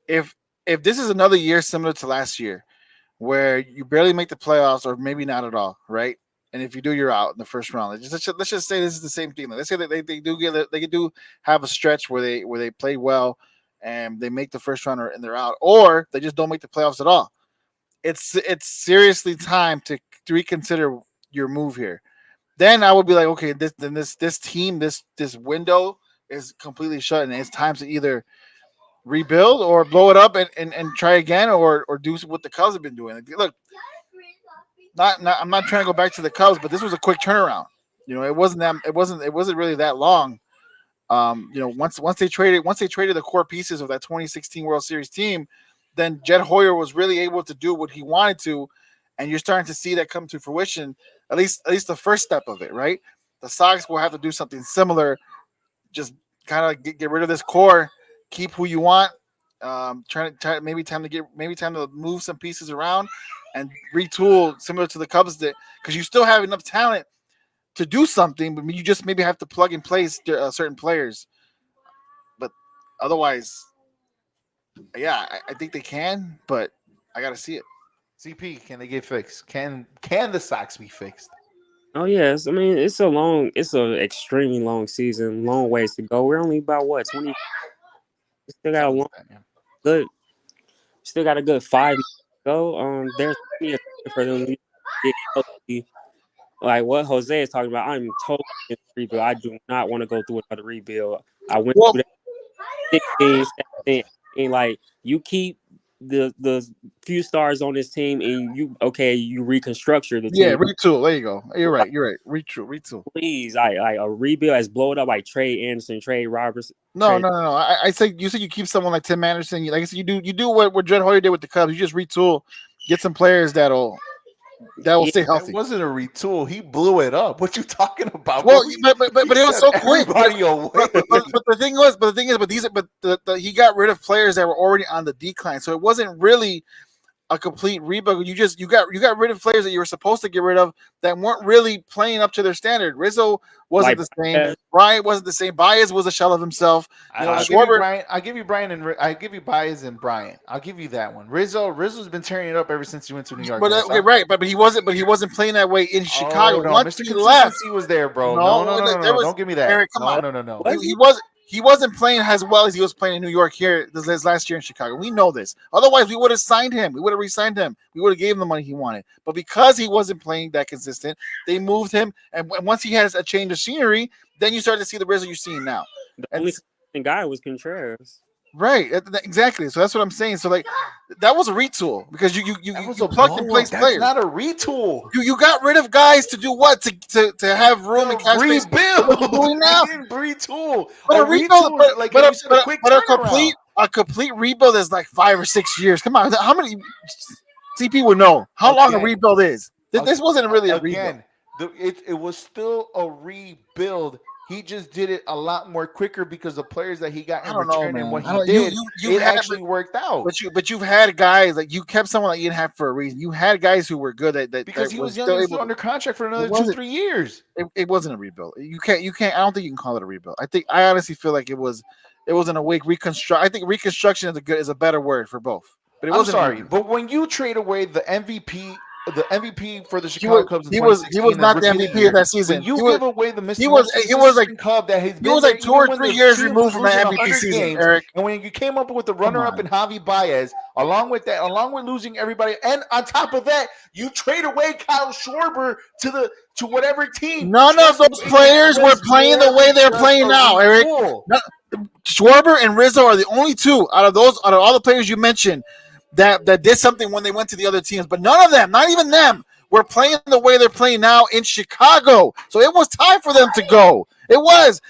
If this is another year similar to last year, where you barely make the playoffs or maybe not at all, right? And if you do, you're out in the first round. Let's just say this is the same thing. Let's say that they do have a stretch where they play well and they make the first round and they're out, or they just don't make the playoffs at all. It's seriously time to reconsider your move here. Then I would be like, okay, this team, this window is completely shut, and it's time to either rebuild or blow it up and try again, or do what the Cubs have been doing. Look, I'm not trying to go back to the Cubs, but this was a quick turnaround. It wasn't really that long. Once they traded the core pieces of that 2016 World Series team, then Jed Hoyer was really able to do what he wanted to, and you're starting to see that come to fruition. At least the first step of it, right? The Sox will have to do something similar. Just kind of get rid of this core, keep who you want. Maybe time to move some pieces around and retool similar to the Cubs did, because you still have enough talent to do something, but you just maybe have to plug and play certain players. But otherwise, yeah, I think they can, but I got to see it. CP, can they get fixed? Can the Sox be fixed? Oh yes, I mean it's an extremely long season, long ways to go. We're only about 20. We still got a good 5 months to go. There's plenty of time for them to get healthy. Like what Jose is talking about, I'm totally in rebuild. I do not want to go through another rebuild. I went through that 16, 17, and like you keep the few stars on this team, and you reconstruct the team. Yeah, retool. There you go. You're right. Retool. Please, a rebuild as blow it up like Trey Anderson, Trey Robertson. No. I say you keep someone like Tim Anderson. Like I said, you do what Jed Hoyer did with the Cubs. You just retool, get some players that'll that will stay That healthy. wasn't a retool. He blew it up. What you talking about? Well, He but it was so sent quick. everybody away. But the thing is, he got rid of players that were already on the decline, so it wasn't really a complete rebuild. You got rid of players that you were supposed to get rid of that weren't really playing up to their standard. Rizzo wasn't Like the same. Bryant wasn't the same. Baez was a shell of himself. I'll give you Brian. I give you Brian and I give you Baez and Bryant. I'll give you that one. Rizzo's been tearing it up ever since he went to New York. But okay, right, but he wasn't playing that way in Chicago. No, Once Mr. he left, Consistency was there, bro. No, No. there was- Don't give me that. Eric, come on. No. he wasn't playing as well as he was playing in New York here this last year in Chicago. We know this. Otherwise, we would have signed him. We would have re-signed him. We would have gave him the money he wanted. But because he wasn't playing that consistent, they moved him. And once he has a change of scenery, then you start to see the Rizzo you're seeing now. the only consistent guy was Contreras. Right, exactly. So that's what I'm saying. So like, that was a retool because you plugged and placed That's players. not a retool. You got rid of guys to do what? To have room and cap space. Rebuild. What you doing now? You didn't retool. But a rebuild, but a turnaround. complete rebuild is like 5 or 6 years. Come on, how many CP would know how long a rebuild is? This wasn't really a rebuild. It was still a rebuild. He just did it a lot more quicker because the players that he got in return and what he did, it actually worked out. But you've had guys like you kept someone that you didn't have for a reason. You had guys who were good at that because he was young and still under contract for another 2-3 years. It wasn't a rebuild. You can't. I don't think you can call it a rebuild. I honestly feel like it was an awake reconstruct. I think reconstruction is a better word for both. But it wasn't. I'm sorry, but when you trade away the MVP for the Chicago Cubs, he was not the MVP of that season. When you give away the Mr. He was like Cub that he's he was like 2 or 3 years removed from the MVP season, Eric. And when you came up with the runner-up in Javi Baez, along with losing everybody, and on top of that, you trade away Kyle Schwarber to whatever team. None of those players were playing the way they're playing now, Eric. Schwarber and Rizzo are the only two out of all the players you mentioned that did something when they went to the other teams, but none of them, not even them, were playing the way they're playing now in Chicago. So it was time for them to go. It was.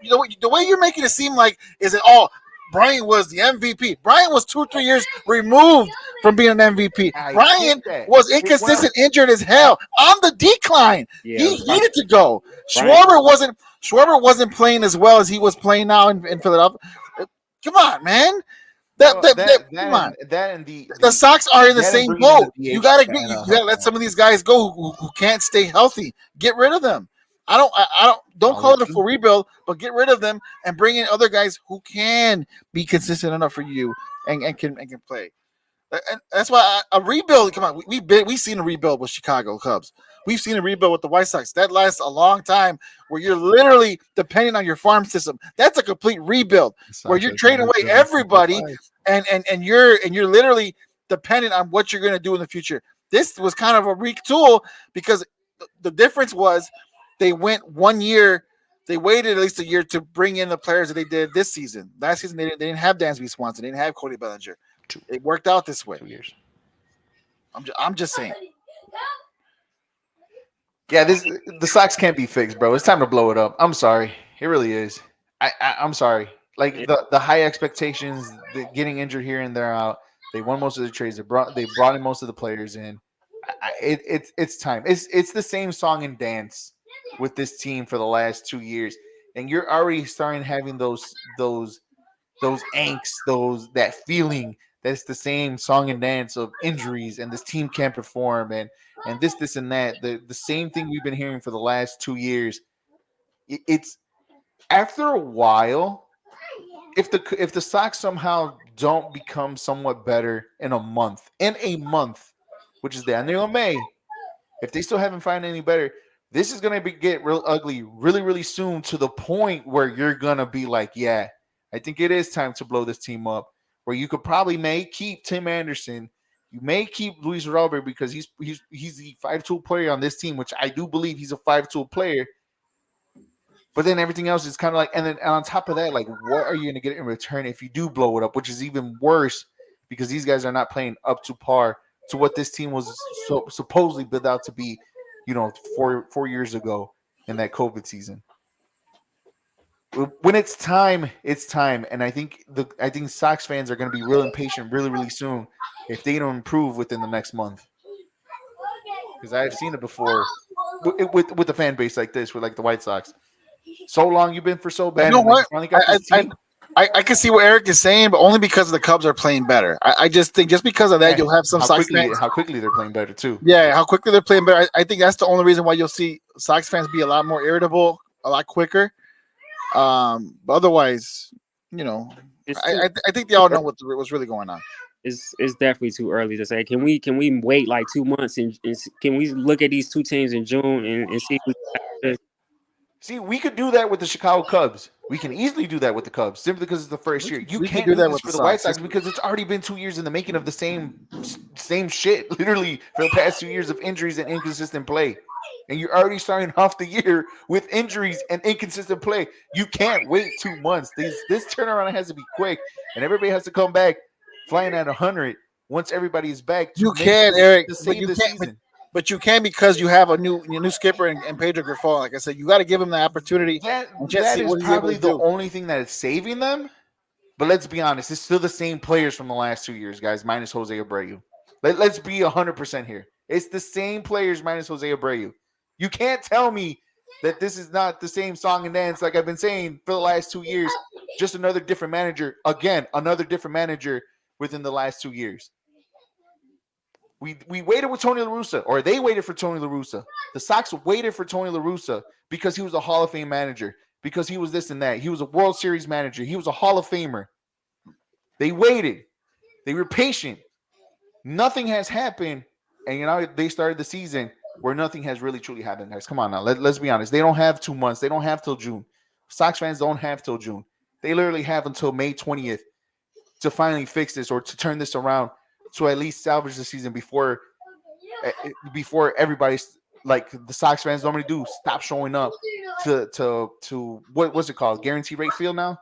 The way you're making it seem like Bryant was the MVP. Bryant was 2 or 3 years removed from being an MVP. Bryant was inconsistent, injured as hell, on the decline. Yeah, he needed to go. Schwarber wasn't playing as well as he was playing now in Philadelphia. Come on, man. Come on. The Sox are in the same boat. You gotta let some of these guys go who can't stay healthy. Get rid of them. Don't call it a full rebuild, but get rid of them and bring in other guys who can be consistent enough for you and can play. And that's why a rebuild. Come on, we've seen a rebuild with Chicago Cubs. We've seen a rebuild with the White Sox. That lasts a long time, where you're literally depending on your farm system. That's a complete rebuild, where you're trading away everybody, and you're literally dependent on what you're going to do in the future. This was kind of a retool because the difference was they went 1 year. They waited at least a year to bring in the players that they did this season. Last season, they didn't have Dansby Swanson. They didn't have Cody Bellinger. It worked out this way. 2 years. I'm just saying. Yeah, the Sox can't be fixed, bro. It's time to blow it up. I'm sorry. It really is. I'm sorry. Like the high expectations, getting injured here and there out. They won most of the trades. They brought in most of the players in. It's time. It's the same song and dance with this team for the last 2 years, and you're already starting having those angst, that feeling that's the same song and dance of injuries and this team can't perform and this and that. The same thing we've been hearing for the last 2 years. It's after a while, if the Sox somehow don't become somewhat better in a month, which is the end of May, if they still haven't found any better, this is gonna get real ugly really, really soon, to the point where you're gonna be like, yeah, I think it is time to blow this team up. Where you could may keep Tim Anderson, you may keep Luis Robert because he's the 5-tool player on this team, which I do believe he's a 5-tool player. But then everything else is kind of like, and on top of that, like, what are you going to get in return if you do blow it up, which is even worse because these guys are not playing up to par to what this team was supposedly built out to be, 4 years ago in that COVID season. When it's time, and I think Sox fans are going to be real impatient really, really soon if they don't improve within the next month. because I've seen it before with the fan base like this, with like the White Sox. So long you've been for so bad. You know and, like, what? you finally got this team. I can see what Eric is saying, but only because the Cubs are playing better. I just think just because of that, Yeah, you'll have some Sox fans. how quickly they're playing better too. Yeah, how quickly they're playing better. I think that's the only reason why you'll see Sox fans be a lot more irritable, a lot quicker. But otherwise, you know, It's too I think they all know what's really going on. it's definitely too early to say. Can we wait like 2 months and can we look at these two teams in June and see if we See, we could do that with the Chicago Cubs. We can easily do that with the Cubs simply because it's the first year. You we can can't do do that this with for the the White Sox. Sox because it's already been 2 years in the making of the same shit. Literally for the past 2 years of injuries and inconsistent play, and you're already starting off the year with injuries and inconsistent play. You can't wait 2 months. This turnaround has to be quick, and everybody has to come back flying at 100 once everybody is back. You can, Eric, to but save you the can't. season. But you can because you have a new skipper and Pedro Grifol. Like I said, you got to give him the opportunity. That and just see is what he's able probably to the do. only thing that is saving them. But let's be honest, it's still the same players from the last 2 years, guys, minus Jose Abreu. Let's be 100% here. It's the same players minus Jose Abreu. You can't tell me that this is not the same song and dance like I've been saying for the last 2 years. Just another different manager. Again, another different manager within the last 2 years. We waited with Tony La Russa, or they waited for Tony La Russa. The Sox waited for Tony La Russa because he was a Hall of Fame manager, because he was this and that. He was a World Series manager. He was a Hall of Famer. They waited. They were patient. Nothing has happened, and they started the season where nothing has really truly happened, guys. Come on now. Let's be honest. They don't have 2 months. They don't have till June. Sox fans don't have till June. They literally have until May 20th to finally fix this or to turn this around, to at least salvage the season before everybody's, like the Sox fans normally do, stop showing up to what's it called, guarantee rate field now.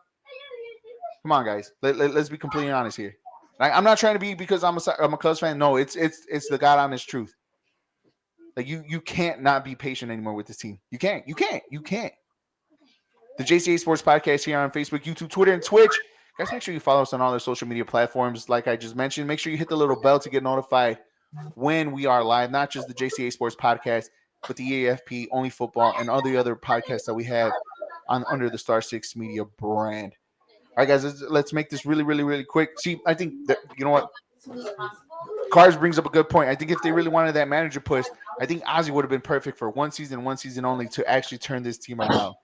Come on, guys. Let's be completely honest here. I'm not trying to be because I'm a Cubs fan. No, it's the God honest truth. Like you can't not be patient anymore with this team. You can't. The JCA Sports Podcast here on Facebook, YouTube, Twitter, and Twitch. Guys, make sure you follow us on all their social media platforms. Like I just mentioned, make sure you hit the little bell to get notified when we are live. Not just the JCA Sports Podcast, but the EAFP, Only Football, and all the other podcasts that we have under the Star 6 Media brand. All right, guys, let's make this really, really, really quick. See, I think that, you know what? Cars brings up a good point. I think if they really wanted that manager push, I think Ozzie would have been perfect for one season only, to actually turn this team around.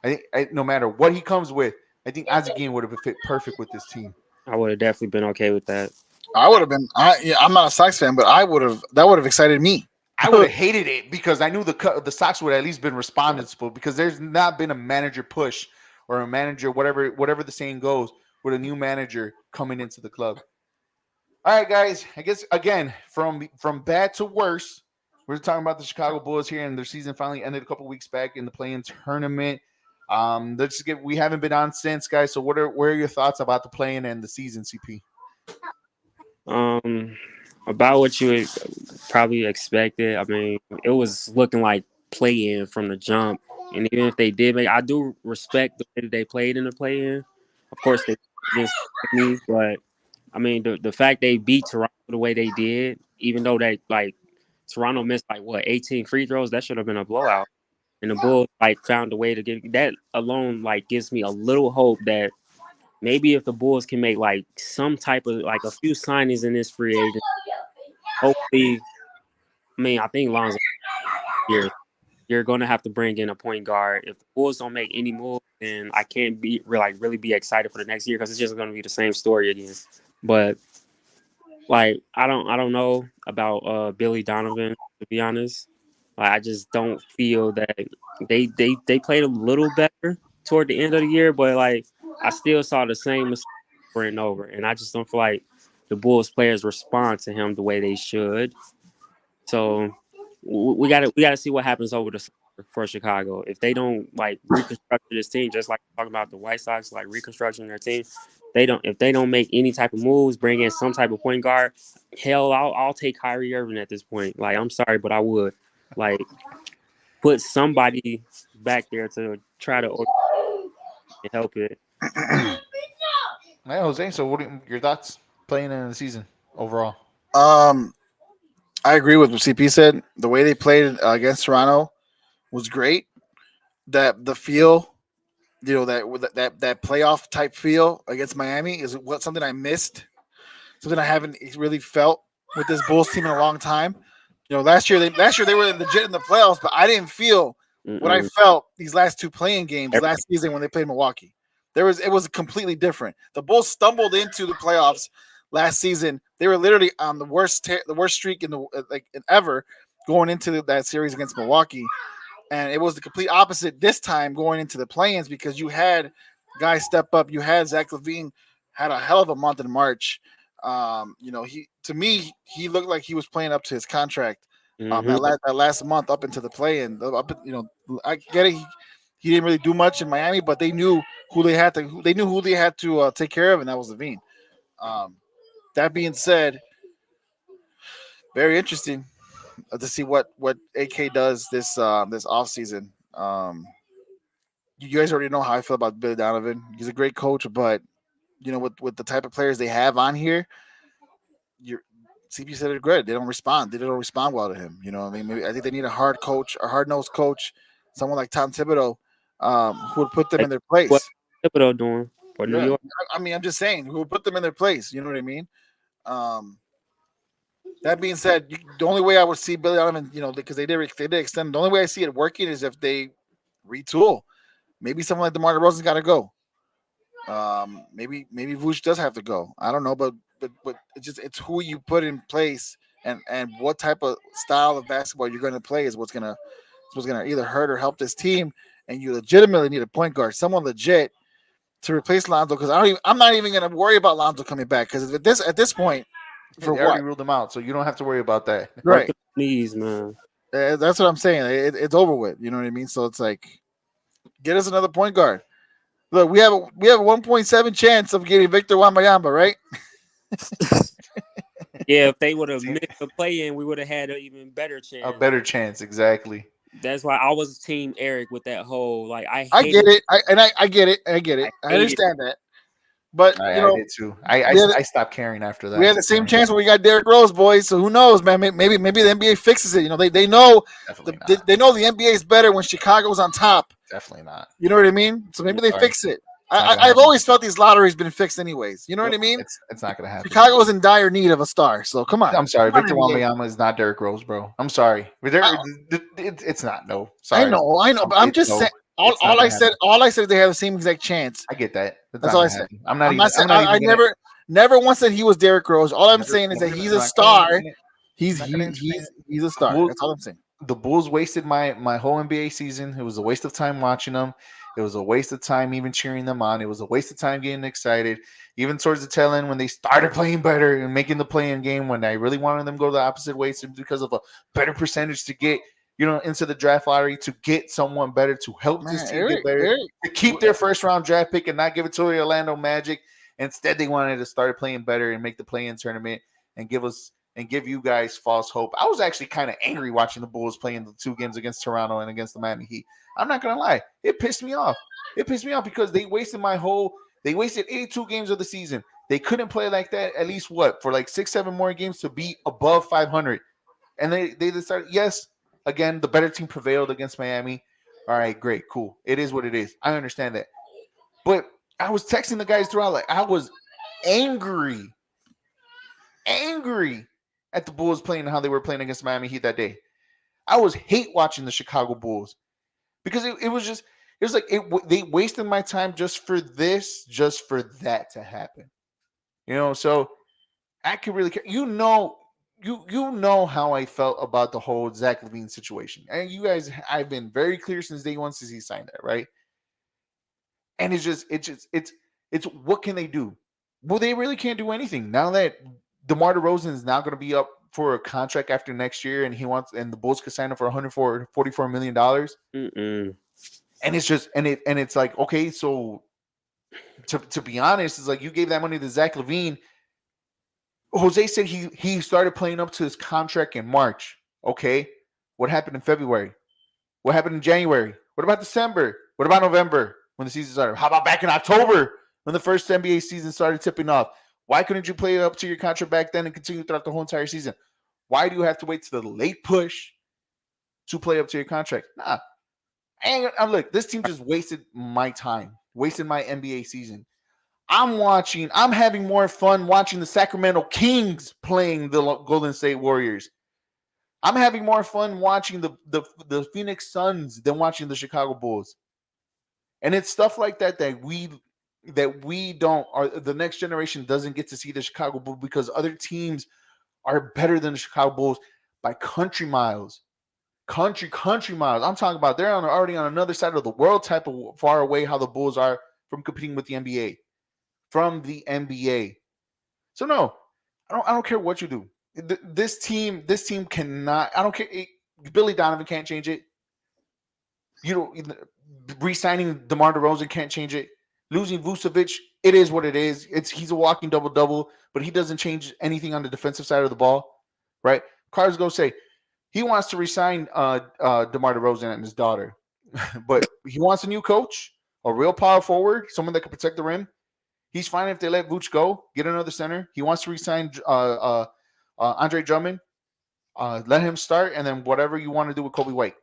I think no matter what he comes with, I think Ozzie Guillen would have fit perfect with this team. I would have definitely been okay with that. I would have been. I'm not a Sox fan, but that would have excited me. I would have hated it because I knew the Sox would have at least been responsible, because there's not been a manager push or a manager, whatever the saying goes, with a new manager coming into the club. All right, guys. I guess again, from bad to worse, we're talking about the Chicago Bulls here, and their season finally ended a couple weeks back in the play-in tournament. We haven't been on since, guys. So what are your thoughts about the play-in and the season, CP? About what you would probably expected. I mean, it was looking like play-in from the jump, and even if they did make, I do respect the way that they played in the play-in. Of course, they against me, but I mean, the fact they beat Toronto the way they did, even though Toronto missed 18 free throws, that should have been a blowout. And the Bulls found a way to get that alone. Gives me a little hope that maybe if the Bulls can make some type of a few signings in this free agent, hopefully. I mean, I think Lonzo here. You're going to have to bring in a point guard. If the Bulls don't make any moves, then I can't really be excited for the next year, because it's just going to be the same story again. But I don't know about Billy Donovan, to be honest. I just don't feel that they played a little better toward the end of the year, but I still saw the same mistake over and over, and I just don't feel like the Bulls players respond to him the way they should. So we gotta see what happens over the summer for Chicago. If they don't reconstruct this team, just like talking about the White Sox, reconstructing their team, if they don't make any type of moves, bring in some type of point guard, hell, I'll take Kyrie Irving at this point. I'm sorry, but I would put somebody back there to try to help it. Hey, Jose, so what are your thoughts playing in the season overall? I agree with what CP said. The way they played against Toronto was great. That the feel, that playoff type feel against Miami is what something I missed. Something I haven't really felt with this Bulls team in a long time. Last year they were legit in the playoffs, but I didn't feel what I Mm-mm. felt these last two playing games last season when they played Milwaukee. It was completely different. The Bulls stumbled into the playoffs last season. They were literally on the worst streak in the ever going into that series against Milwaukee, and it was the complete opposite this time going into the play-ins because you had guys step up. You had Zach LaVine had a hell of a month in March. He to me he looked like he was playing up to his contract. Mm-hmm. That last month up into the play-in. I get it. He didn't really do much in Miami, but they knew who they had to. They knew who they had to take care of, and that was LaVine. That being said, very interesting to see what AK does this offseason. You guys already know how I feel about Billy Donovan. He's a great coach, but with the type of players they have on here, you're CP said it good. They don't respond. They don't respond well to him. You know what I mean? Maybe I think they need a hard coach, a hard nosed coach, someone like Tom Thibodeau, who would put them in their What place. Thibodeau doing for New Yeah, York? I mean, I'm just saying, who would put them in their place. You know what I mean? That being said, the only way I would see Billy Donovan, because they did extend. The only way I see it working is if they retool. Maybe someone like DeMar DeRozan's got to go. Maybe Vooch does have to go. I don't know, but it's who you put in place and what type of style of basketball you're going to play is what's gonna either hurt or help this team. And you legitimately need a point guard, someone legit to replace Lonzo. Because I'm not even going to worry about Lonzo coming back because at this point, for They already what? ruled them out, so you don't have to worry about that. Right. Knees, man. That's what I'm saying. It's over with. You know what I mean? So it's like, get us another point guard. Look, we have a 1.7 chance of getting Victor Wembanyama, right? Yeah, if they would have missed the play-in, we would have had an even better chance. A better chance, exactly. That's why I was Team Eric with that whole I get it. I get it. I get it. I understand that. But I did too. I stopped caring after that. We had the same chance when we got Derrick Rose, boys. So who knows, man? Maybe the NBA fixes it. They know they know the NBA is better when Chicago's on top. Definitely not. You know what I mean? So maybe they fix it. I've always felt these lotteries been fixed anyways. You know what I mean? It's not going to happen. Chicago is in dire need of a star. So come on. I'm sorry. Victor Wembanyama is not Derrick Rose, bro. I'm sorry. It's not. No. Sorry. I know. But I'm just saying. All I said they have the same exact chance. I get that. That's all I said. I never once said he was Derrick Rose. All I'm saying is that he's a star. He's a star. That's all I'm saying. The Bulls wasted my whole NBA season. It was a waste of time watching them. It was a waste of time even cheering them on. It was a waste of time getting excited. Even towards the tail end when they started playing better and making the play-in game, when I really wanted them to go the opposite way because of a better percentage to get into the draft lottery, to get someone better, to help this team get better, to keep their first-round draft pick and not give it to the Orlando Magic. Instead, they wanted to start playing better and make the play-in tournament and give you guys false hope. I was actually kind of angry watching the Bulls playing the two games against Toronto and against the Miami Heat. I'm not going to lie. It pissed me off. It pissed me off because they wasted 82 games of the season. They couldn't play like that at least for like 6-7 more games to be above 500. And they decided, yes, again, the better team prevailed against Miami. All right, great, cool. It is what it is. I understand that. But I was texting the guys throughout, like I was angry at the Bulls playing how they were playing against Miami Heat that day. I was hate watching the Chicago Bulls because it was like they wasted my time just for that to happen. So I could really care. You know how I felt about the whole Zach LaVine situation. And you guys, I've been very clear since day one since he signed that, right? And it's what can they do? Well, they really can't do anything now that DeMar DeRozan is now going to be up for a contract after next year, and the Bulls could sign him for $144 million. Mm-mm. And it's like, okay, so to be honest, it's like you gave that money to Zach LaVine. Jose said he started playing up to his contract in March. Okay, what happened in February? What happened in January? What about December? What about November when the season started? How about back in October when the first NBA season started tipping off? Why couldn't you play it up to your contract back then and continue throughout the whole entire season? Why do you have to wait to the late push to play up to your contract? Nah. And look, this team just wasted my time, wasted my NBA season. I'm having more fun watching the Sacramento Kings playing the Golden State Warriors. I'm having more fun watching the Phoenix Suns than watching the Chicago Bulls. And it's stuff like that we don't, or the next generation doesn't get to see the Chicago Bulls because other teams are better than the Chicago Bulls by country miles. Country miles. I'm talking about they're already on another side of the world type of far away how the Bulls are from competing with the NBA. From the NBA. So no, I don't care what you do. This team cannot. I don't care. Billy Donovan can't change it. You know, re-signing DeMar DeRozan can't change it. Losing Vucevic, it is what it is. He's a walking double-double, but he doesn't change anything on the defensive side of the ball, right? Carter's going to say he wants to re-sign DeMar DeRozan and his daughter, but he wants a new coach, a real power forward, someone that can protect the rim. He's fine if they let Vooch go, get another center. He wants to re-sign Andre Drummond. Let him start, and then whatever you want to do with Kobe White.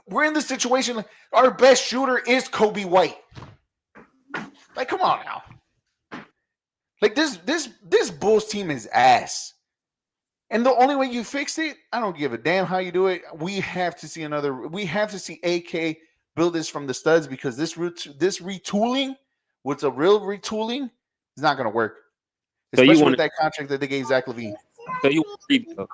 We're in this situation. Our best shooter is Kobe White. Like, come on now. Like this Bulls team is ass. And the only way you fix it, I don't give a damn how you do it. We have to see AK build this from the studs because this retooling, what's a real retooling, is not going to work. Especially with that contract that they gave Zach LaVine. So you want to rebuild?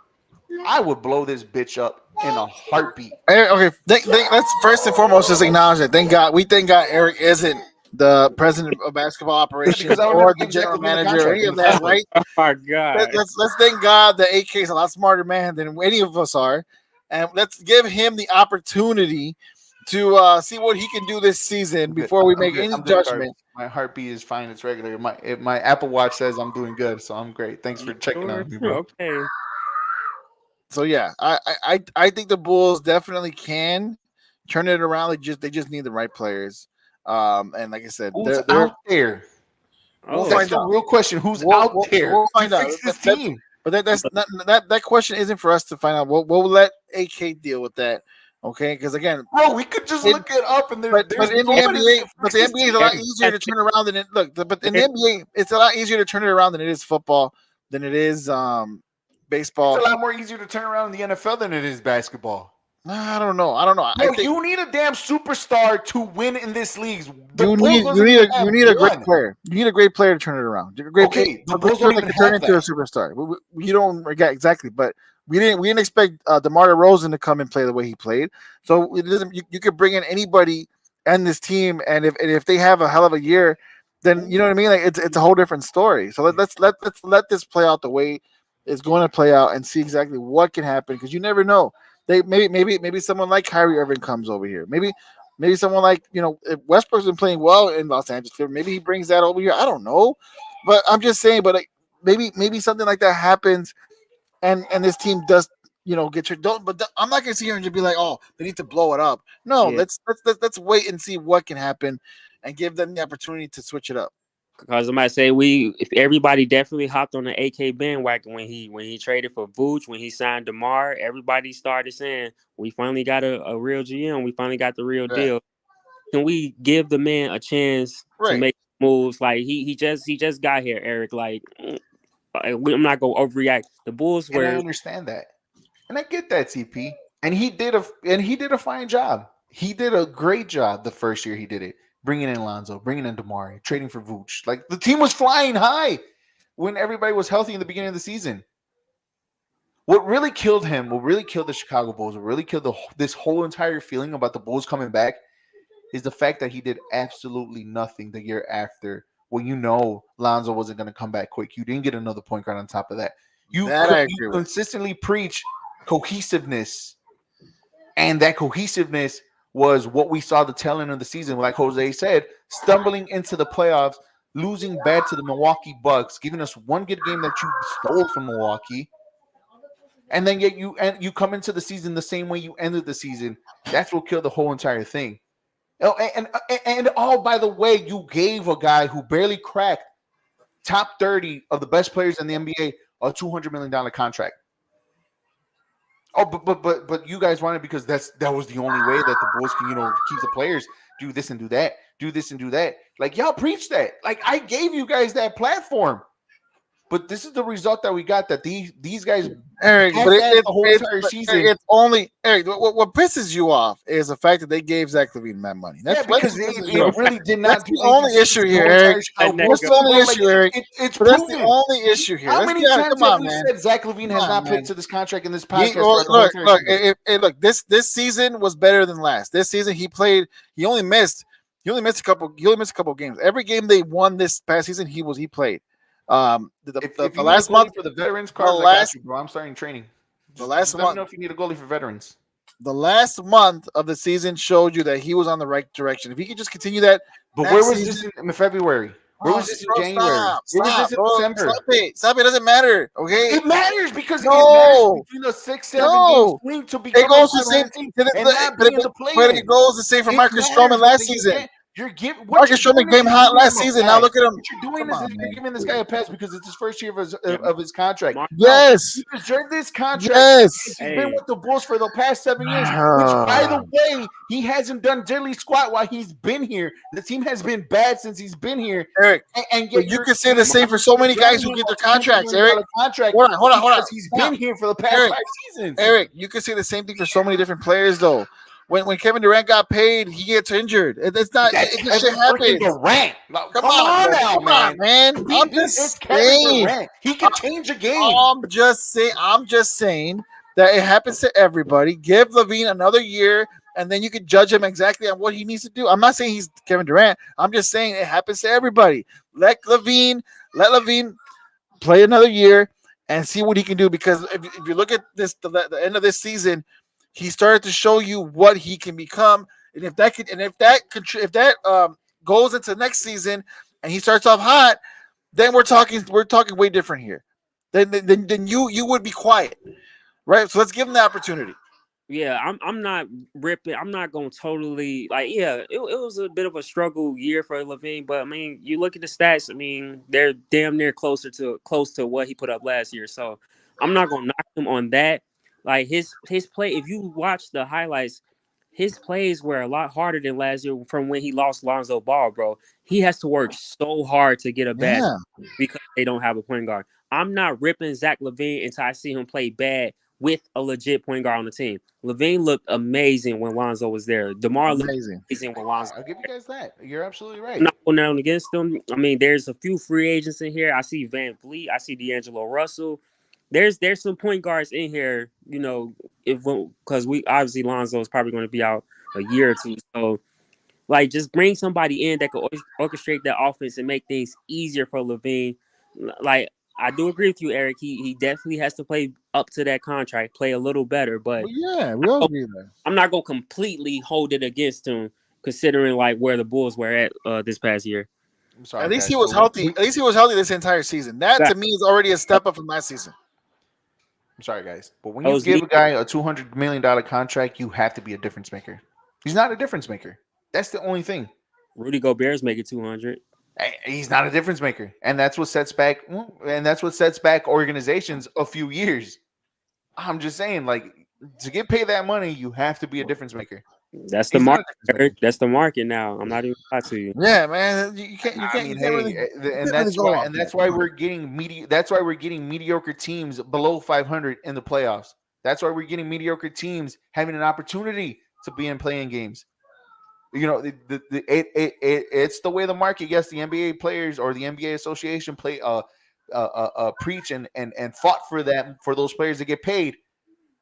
I would blow this bitch up in a heartbeat. Okay, let's first and foremost just acknowledge that. Thank God Eric isn't the president of basketball operations or the general manager or any of that, right? Oh my God. Let's thank God that AK is a lot smarter man than any of us are, and let's give him the opportunity to see what he can do this season before we make any judgment. My heartbeat is fine. It's regular. My Apple Watch says I'm doing good, so I'm great. Thanks for checking on me, bro. Okay. So yeah, I think the Bulls definitely can turn it around. They just need the right players. And like I said, who's out there? That's the real question. Who's out there? We'll find out. This team. But that's not, that question isn't for us to find out. We'll let AK deal with that. Okay, because again, bro, we could just look it up and but in the NBA is a lot easier to turn around than it. Look, but in the NBA, it's a lot easier to turn it around than it is football, than it is baseball. It's a lot more easier to turn around in the NFL than it is basketball. I don't know. No, you need a damn superstar to win in this league. You need a great player. You need a great player to turn it around. The Bulls don't even turn into a superstar. You don't get exactly, but we didn't expect DeMar DeRozan to come and play the way he played. So it doesn't. You could bring in anybody and this team, and if they have a hell of a year, then you know what I mean. Like it's a whole different story. So let's let this play out the way it's going to play out and see exactly what can happen because you never know. Maybe someone like Kyrie Irving comes over here. Maybe someone like if Westbrook's been playing well in Los Angeles, maybe he brings that over here. I don't know, but I'm just saying. But maybe something like that happens, and this team does get your don't. But I'm not gonna sit here and just be like, oh, they need to blow it up. No, Yeah. let's wait and see what can happen, and give them the opportunity to switch it up. Because I might say if everybody definitely hopped on the AK bandwagon when he traded for Vooch, when he signed DeMar, everybody started saying we finally got a real GM, we finally got the real deal. Can we give the man a chance to make moves? Like he just got here, Eric. Like I'm not gonna overreact. The Bulls were. And I understand that, and I get that, CP. And he did a fine job. He did a great job the first year he did it. Bringing in Lonzo, bringing in DeMar, trading for Vooch. Like the team was flying high when everybody was healthy in the beginning of the season. What really killed him, what really killed the Chicago Bulls, what really killed this whole entire feeling about the Bulls coming back is the fact that he did absolutely nothing the year after when Lonzo wasn't going to come back quick. You didn't get another point guard on top of that. You consistently preach cohesiveness, and that cohesiveness was what we saw the tail end of the season, like Jose said, stumbling into the playoffs, losing bad to the Milwaukee Bucks, giving us one good game that you stole from Milwaukee, and then yet you come into the season the same way you ended the season. That's what killed the whole entire thing. Oh, and by the way, you gave a guy who barely cracked top 30 of the best players in the NBA a $200 million contract. Oh, but you guys wanted because that was the only way that the Bulls can keep the players, do this and do that, do this and do that. Like y'all preach that. Like I gave you guys that platform. But this is the result that we got. That these guys, Eric, but the whole entire season. It's only Eric. What pisses you off is the fact that they gave Zach LaVine that money. That's because it really did not. That's the only issue here, Eric. That's the only issue, Eric. It's that's the only issue here. How many times have we said Zach LaVine has not played to this contract in this podcast? Look. This season was better than last. This season he played. He only missed a couple games. Every game they won this past season, he played. The last month for the veterans card, I got you, bro. I'm starting training. Just let me know if you need a goalie for veterans. The last month of the season showed you that he was on the right direction. If he could just continue that, but where was this in February? Where was this in January? Where was this in December? Stop it. It doesn't matter. Okay, it matters because it matters between the 6-7 games swing to become it goes the same thing. But it goes the same for Marcus Stroman last season. Marcus Stroman came hot last season. Now look at him. What you're doing is you're giving this guy a pass because it's his first year of his contract. Yes, he deserved this contract. Yes, he's been with the Bulls for the past 7 years. Which, by the way, he hasn't done diddly squat while he's been here. The team has been bad since he's been here. Eric, and yet you can say the same for so many guys who get their contracts. Eric, hold on. He's been here for the past 5 seasons. Eric, you can say the same thing for so many different players, though. When Kevin Durant got paid, he gets injured. It's not. It shit happens. Durant. Come on, man. I'm just saying he can change a game. I'm just saying that it happens to everybody. Give LaVine another year, and then you can judge him exactly on what he needs to do. I'm not saying he's Kevin Durant. I'm just saying it happens to everybody. Let LaVine play another year and see what he can do. Because if you look at this, the end of this season, he started to show you what he can become, and if that goes into next season, and he starts off hot, then we're talking way different here. Then you would be quiet, right? So let's give him the opportunity. Yeah, I'm not ripping. I'm not going to totally it was a bit of a struggle year for LaVine, but I mean, you look at the stats. I mean, they're damn near close to what he put up last year. So I'm not going to knock him on that. Like his play, if you watch the highlights, his plays were a lot harder than last year from when he lost Lonzo Ball, bro. He has to work so hard to get a basket because they don't have a point guard. I'm not ripping Zach LaVine until I see him play bad with a legit point guard on the team. LaVine looked amazing when Lonzo was there. DeMar looked amazing when Lonzo. I'll give you guys that. You're absolutely right. I'm not going down against them. I mean, there's a few free agents in here. I see Van Vliet. I see D'Angelo Russell. There's some point guards in here, because we obviously Lonzo is probably going to be out a year or two. So, just bring somebody in that could orchestrate that offense and make things easier for LaVine. I do agree with you, Eric. He definitely has to play up to that contract, play a little better. But yeah, we all agree there. I'm not going to completely hold it against him, considering where the Bulls were at this past year. I'm sorry. At least he was healthy. At least he was healthy this entire season. That to me is already a step up from last season. I'm sorry, guys, but when you give a guy a $200 million contract, you have to be a difference maker. He's not a difference maker. That's the only thing. Rudy Gobert's making $200. He's not a difference maker, and that's what sets back. And that's what sets back organizations a few years. I'm just saying, to get paid that money, you have to be a difference maker. That's the market. That's the market now. I'm not even lying to you. Yeah, man. You can't. That's why we're getting mediocre teams below 500 in the playoffs. That's why we're getting mediocre teams having an opportunity to be in playing games. It's the way the market gets. The NBA players or the NBA Association preach and fought for those players to get paid.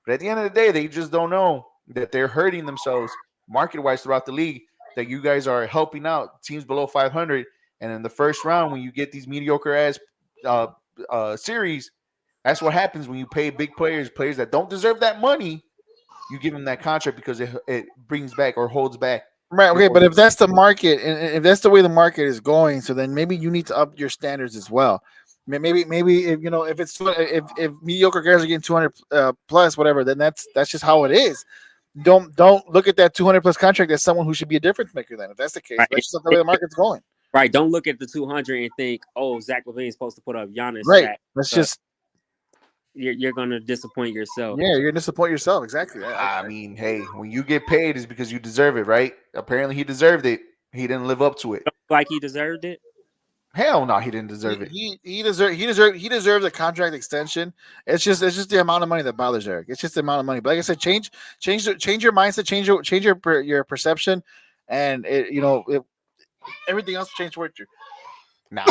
But at the end of the day, they just don't know that they're hurting themselves market-wise throughout the league, that you guys are helping out teams below 500. And in the first round, when you get these mediocre-ass series, that's what happens when you pay big players that don't deserve that money. You give them that contract because it brings back or holds back. Right, okay, but if that's the market, and if that's the way the market is going, so then maybe you need to up your standards as well. Maybe if mediocre guys are getting 200 plus whatever, then that's just how it is. Don't look at that 200 plus contract as someone who should be a difference maker. Then, if that's the case, right. That's just the way the market's going. Right. Don't look at the 200 and think, oh, Zach LaVine is supposed to put up Giannis. Right. That's just you're gonna disappoint yourself. Yeah, you're gonna disappoint yourself. Exactly. I mean, hey, when you get paid, it's because you deserve it, right? Apparently, he deserved it. He didn't live up to it. Like he deserved it. Hell no, he didn't deserve it. He deserves a contract extension. It's just the amount of money that bothers Eric. It's just the amount of money. But like I said, change your mindset, change your perception, and everything else change with you. Now,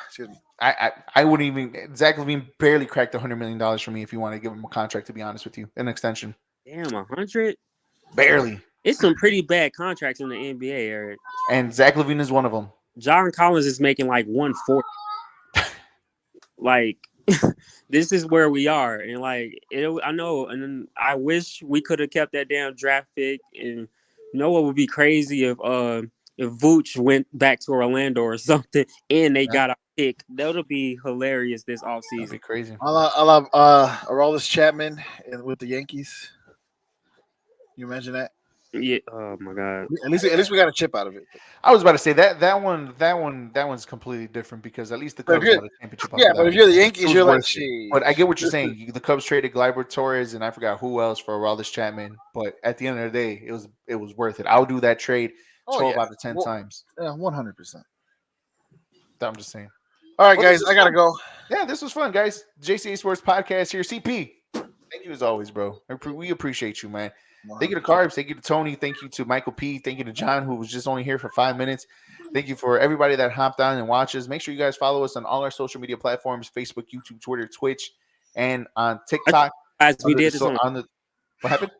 Excuse me. I wouldn't even. Zach Levine barely cracked $100 million for me. If you want to give him a contract, to be honest with you, an extension. Damn, 100. Barely. It's some pretty bad contracts in the NBA, Eric. And Zach Levine is one of them. John Collins is making like 140. Like, this is where we are, and like I know, and then I wish we could have kept that damn draft pick. And you know what would be crazy if Vooch went back to Orlando or something, and they got a pick. That'll be hilarious this offseason. That'd be crazy. I love Aroldis Chapman with the Yankees. You imagine that? Yeah. Oh my God. At least we got a chip out of it. I was about to say that one's completely different because at least the Cubs got a championship. Yeah, but if you're the Yankees, you're like, but I get what you're saying. The Cubs traded Gleyber Torres and I forgot who else for Aroldis Chapman. But at the end of the day, it was worth it. I'll do that trade 12 out of 10 times. Yeah, 100%. I'm just saying. All right, guys, I gotta go. Yeah, this was fun, guys. JCA Sports Podcast here. CP, thank you as always, bro. We appreciate you, man. Thank you to Carbs. Thank you to Tony. Thank you to Michael P. Thank you to John, who was just only here for 5 minutes. Thank you for everybody that hopped on and watches. Make sure you guys follow us on all our social media platforms: Facebook, YouTube, Twitter, Twitch, and on TikTok. Guys, we did this on the. What happened?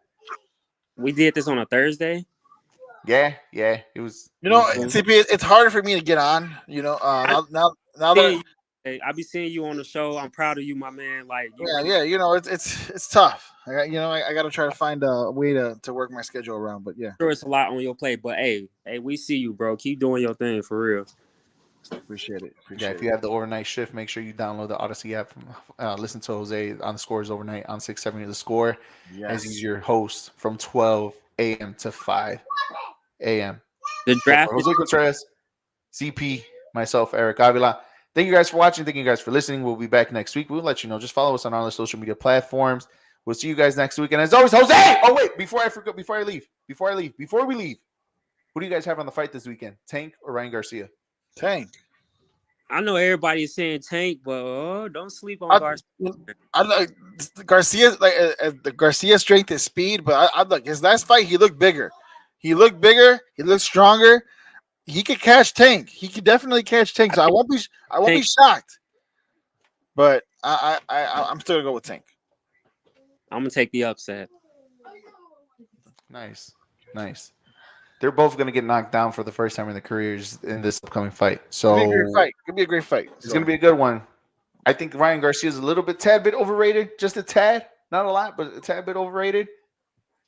We did this on a Thursday. Yeah, it was. CP, it's harder for me to get on. Now that I be seeing you on the show. I'm proud of you, my man. Like, it's tough. I got to try to find a way to work my schedule around. But yeah, sure, it's a lot on your plate. But hey, we see you, bro. Keep doing your thing for real. Appreciate it. If you have the overnight shift, make sure you download the Odyssey app. Listen to Jose on the Scores overnight on 670 The Score. Yes. As he's your host from 12 a.m. to 5 a.m. The draft. Jose Contreras, CP, myself, Eric Avila. Thank you guys for watching. Thank you guys for listening. We'll be back next week. We'll let you know. Just follow us on all the social media platforms. We'll see you guys next week. And as always, Jose! Oh, wait. Before we leave, who do you guys have on the fight this weekend? Tank or Ryan Garcia? Tank. I know everybody's saying Tank, but don't sleep on Garcia. I like Garcia. The Garcia strength is speed, but I like his last fight. He looked bigger. He looked stronger. He could catch Tank. He could definitely catch Tank. So I won't be shocked. But I'm still gonna go with Tank. I'm gonna take the upset. Nice. They're both gonna get knocked down for the first time in their careers in this upcoming fight. So Could be a great fight. It's gonna be a good one. I think Ryan Garcia is a tad bit overrated, just a tad, not a lot, but a tad bit overrated.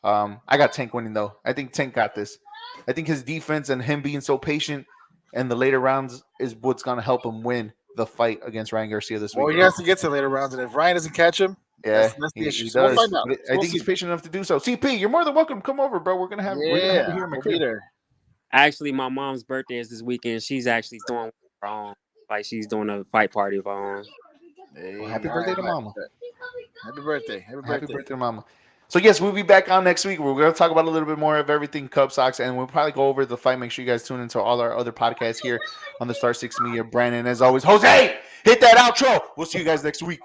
I got Tank winning though. I think Tank got this. I think his defense and him being so patient in the later rounds is what's going to help him win the fight against Ryan Garcia this week. Well, he has to get to later rounds, and if Ryan doesn't catch him, that's the issue. He does. We'll find out. I think he's patient enough to do so. CP, you're more than welcome. Come over, bro. We're gonna have you here in my crib. Actually, my mom's birthday is this weekend. She's actually doing her own, like she's doing a fight party of her own. Hey, happy birthday to mama. Happy birthday to mama. So, yes, we'll be back on next week. We're going to talk about a little bit more of everything Cubs Sox, and we'll probably go over the fight. Make sure you guys tune into all our other podcasts here on the Star 6 Media brand. And as always, Jose, hit that outro. We'll see you guys next week.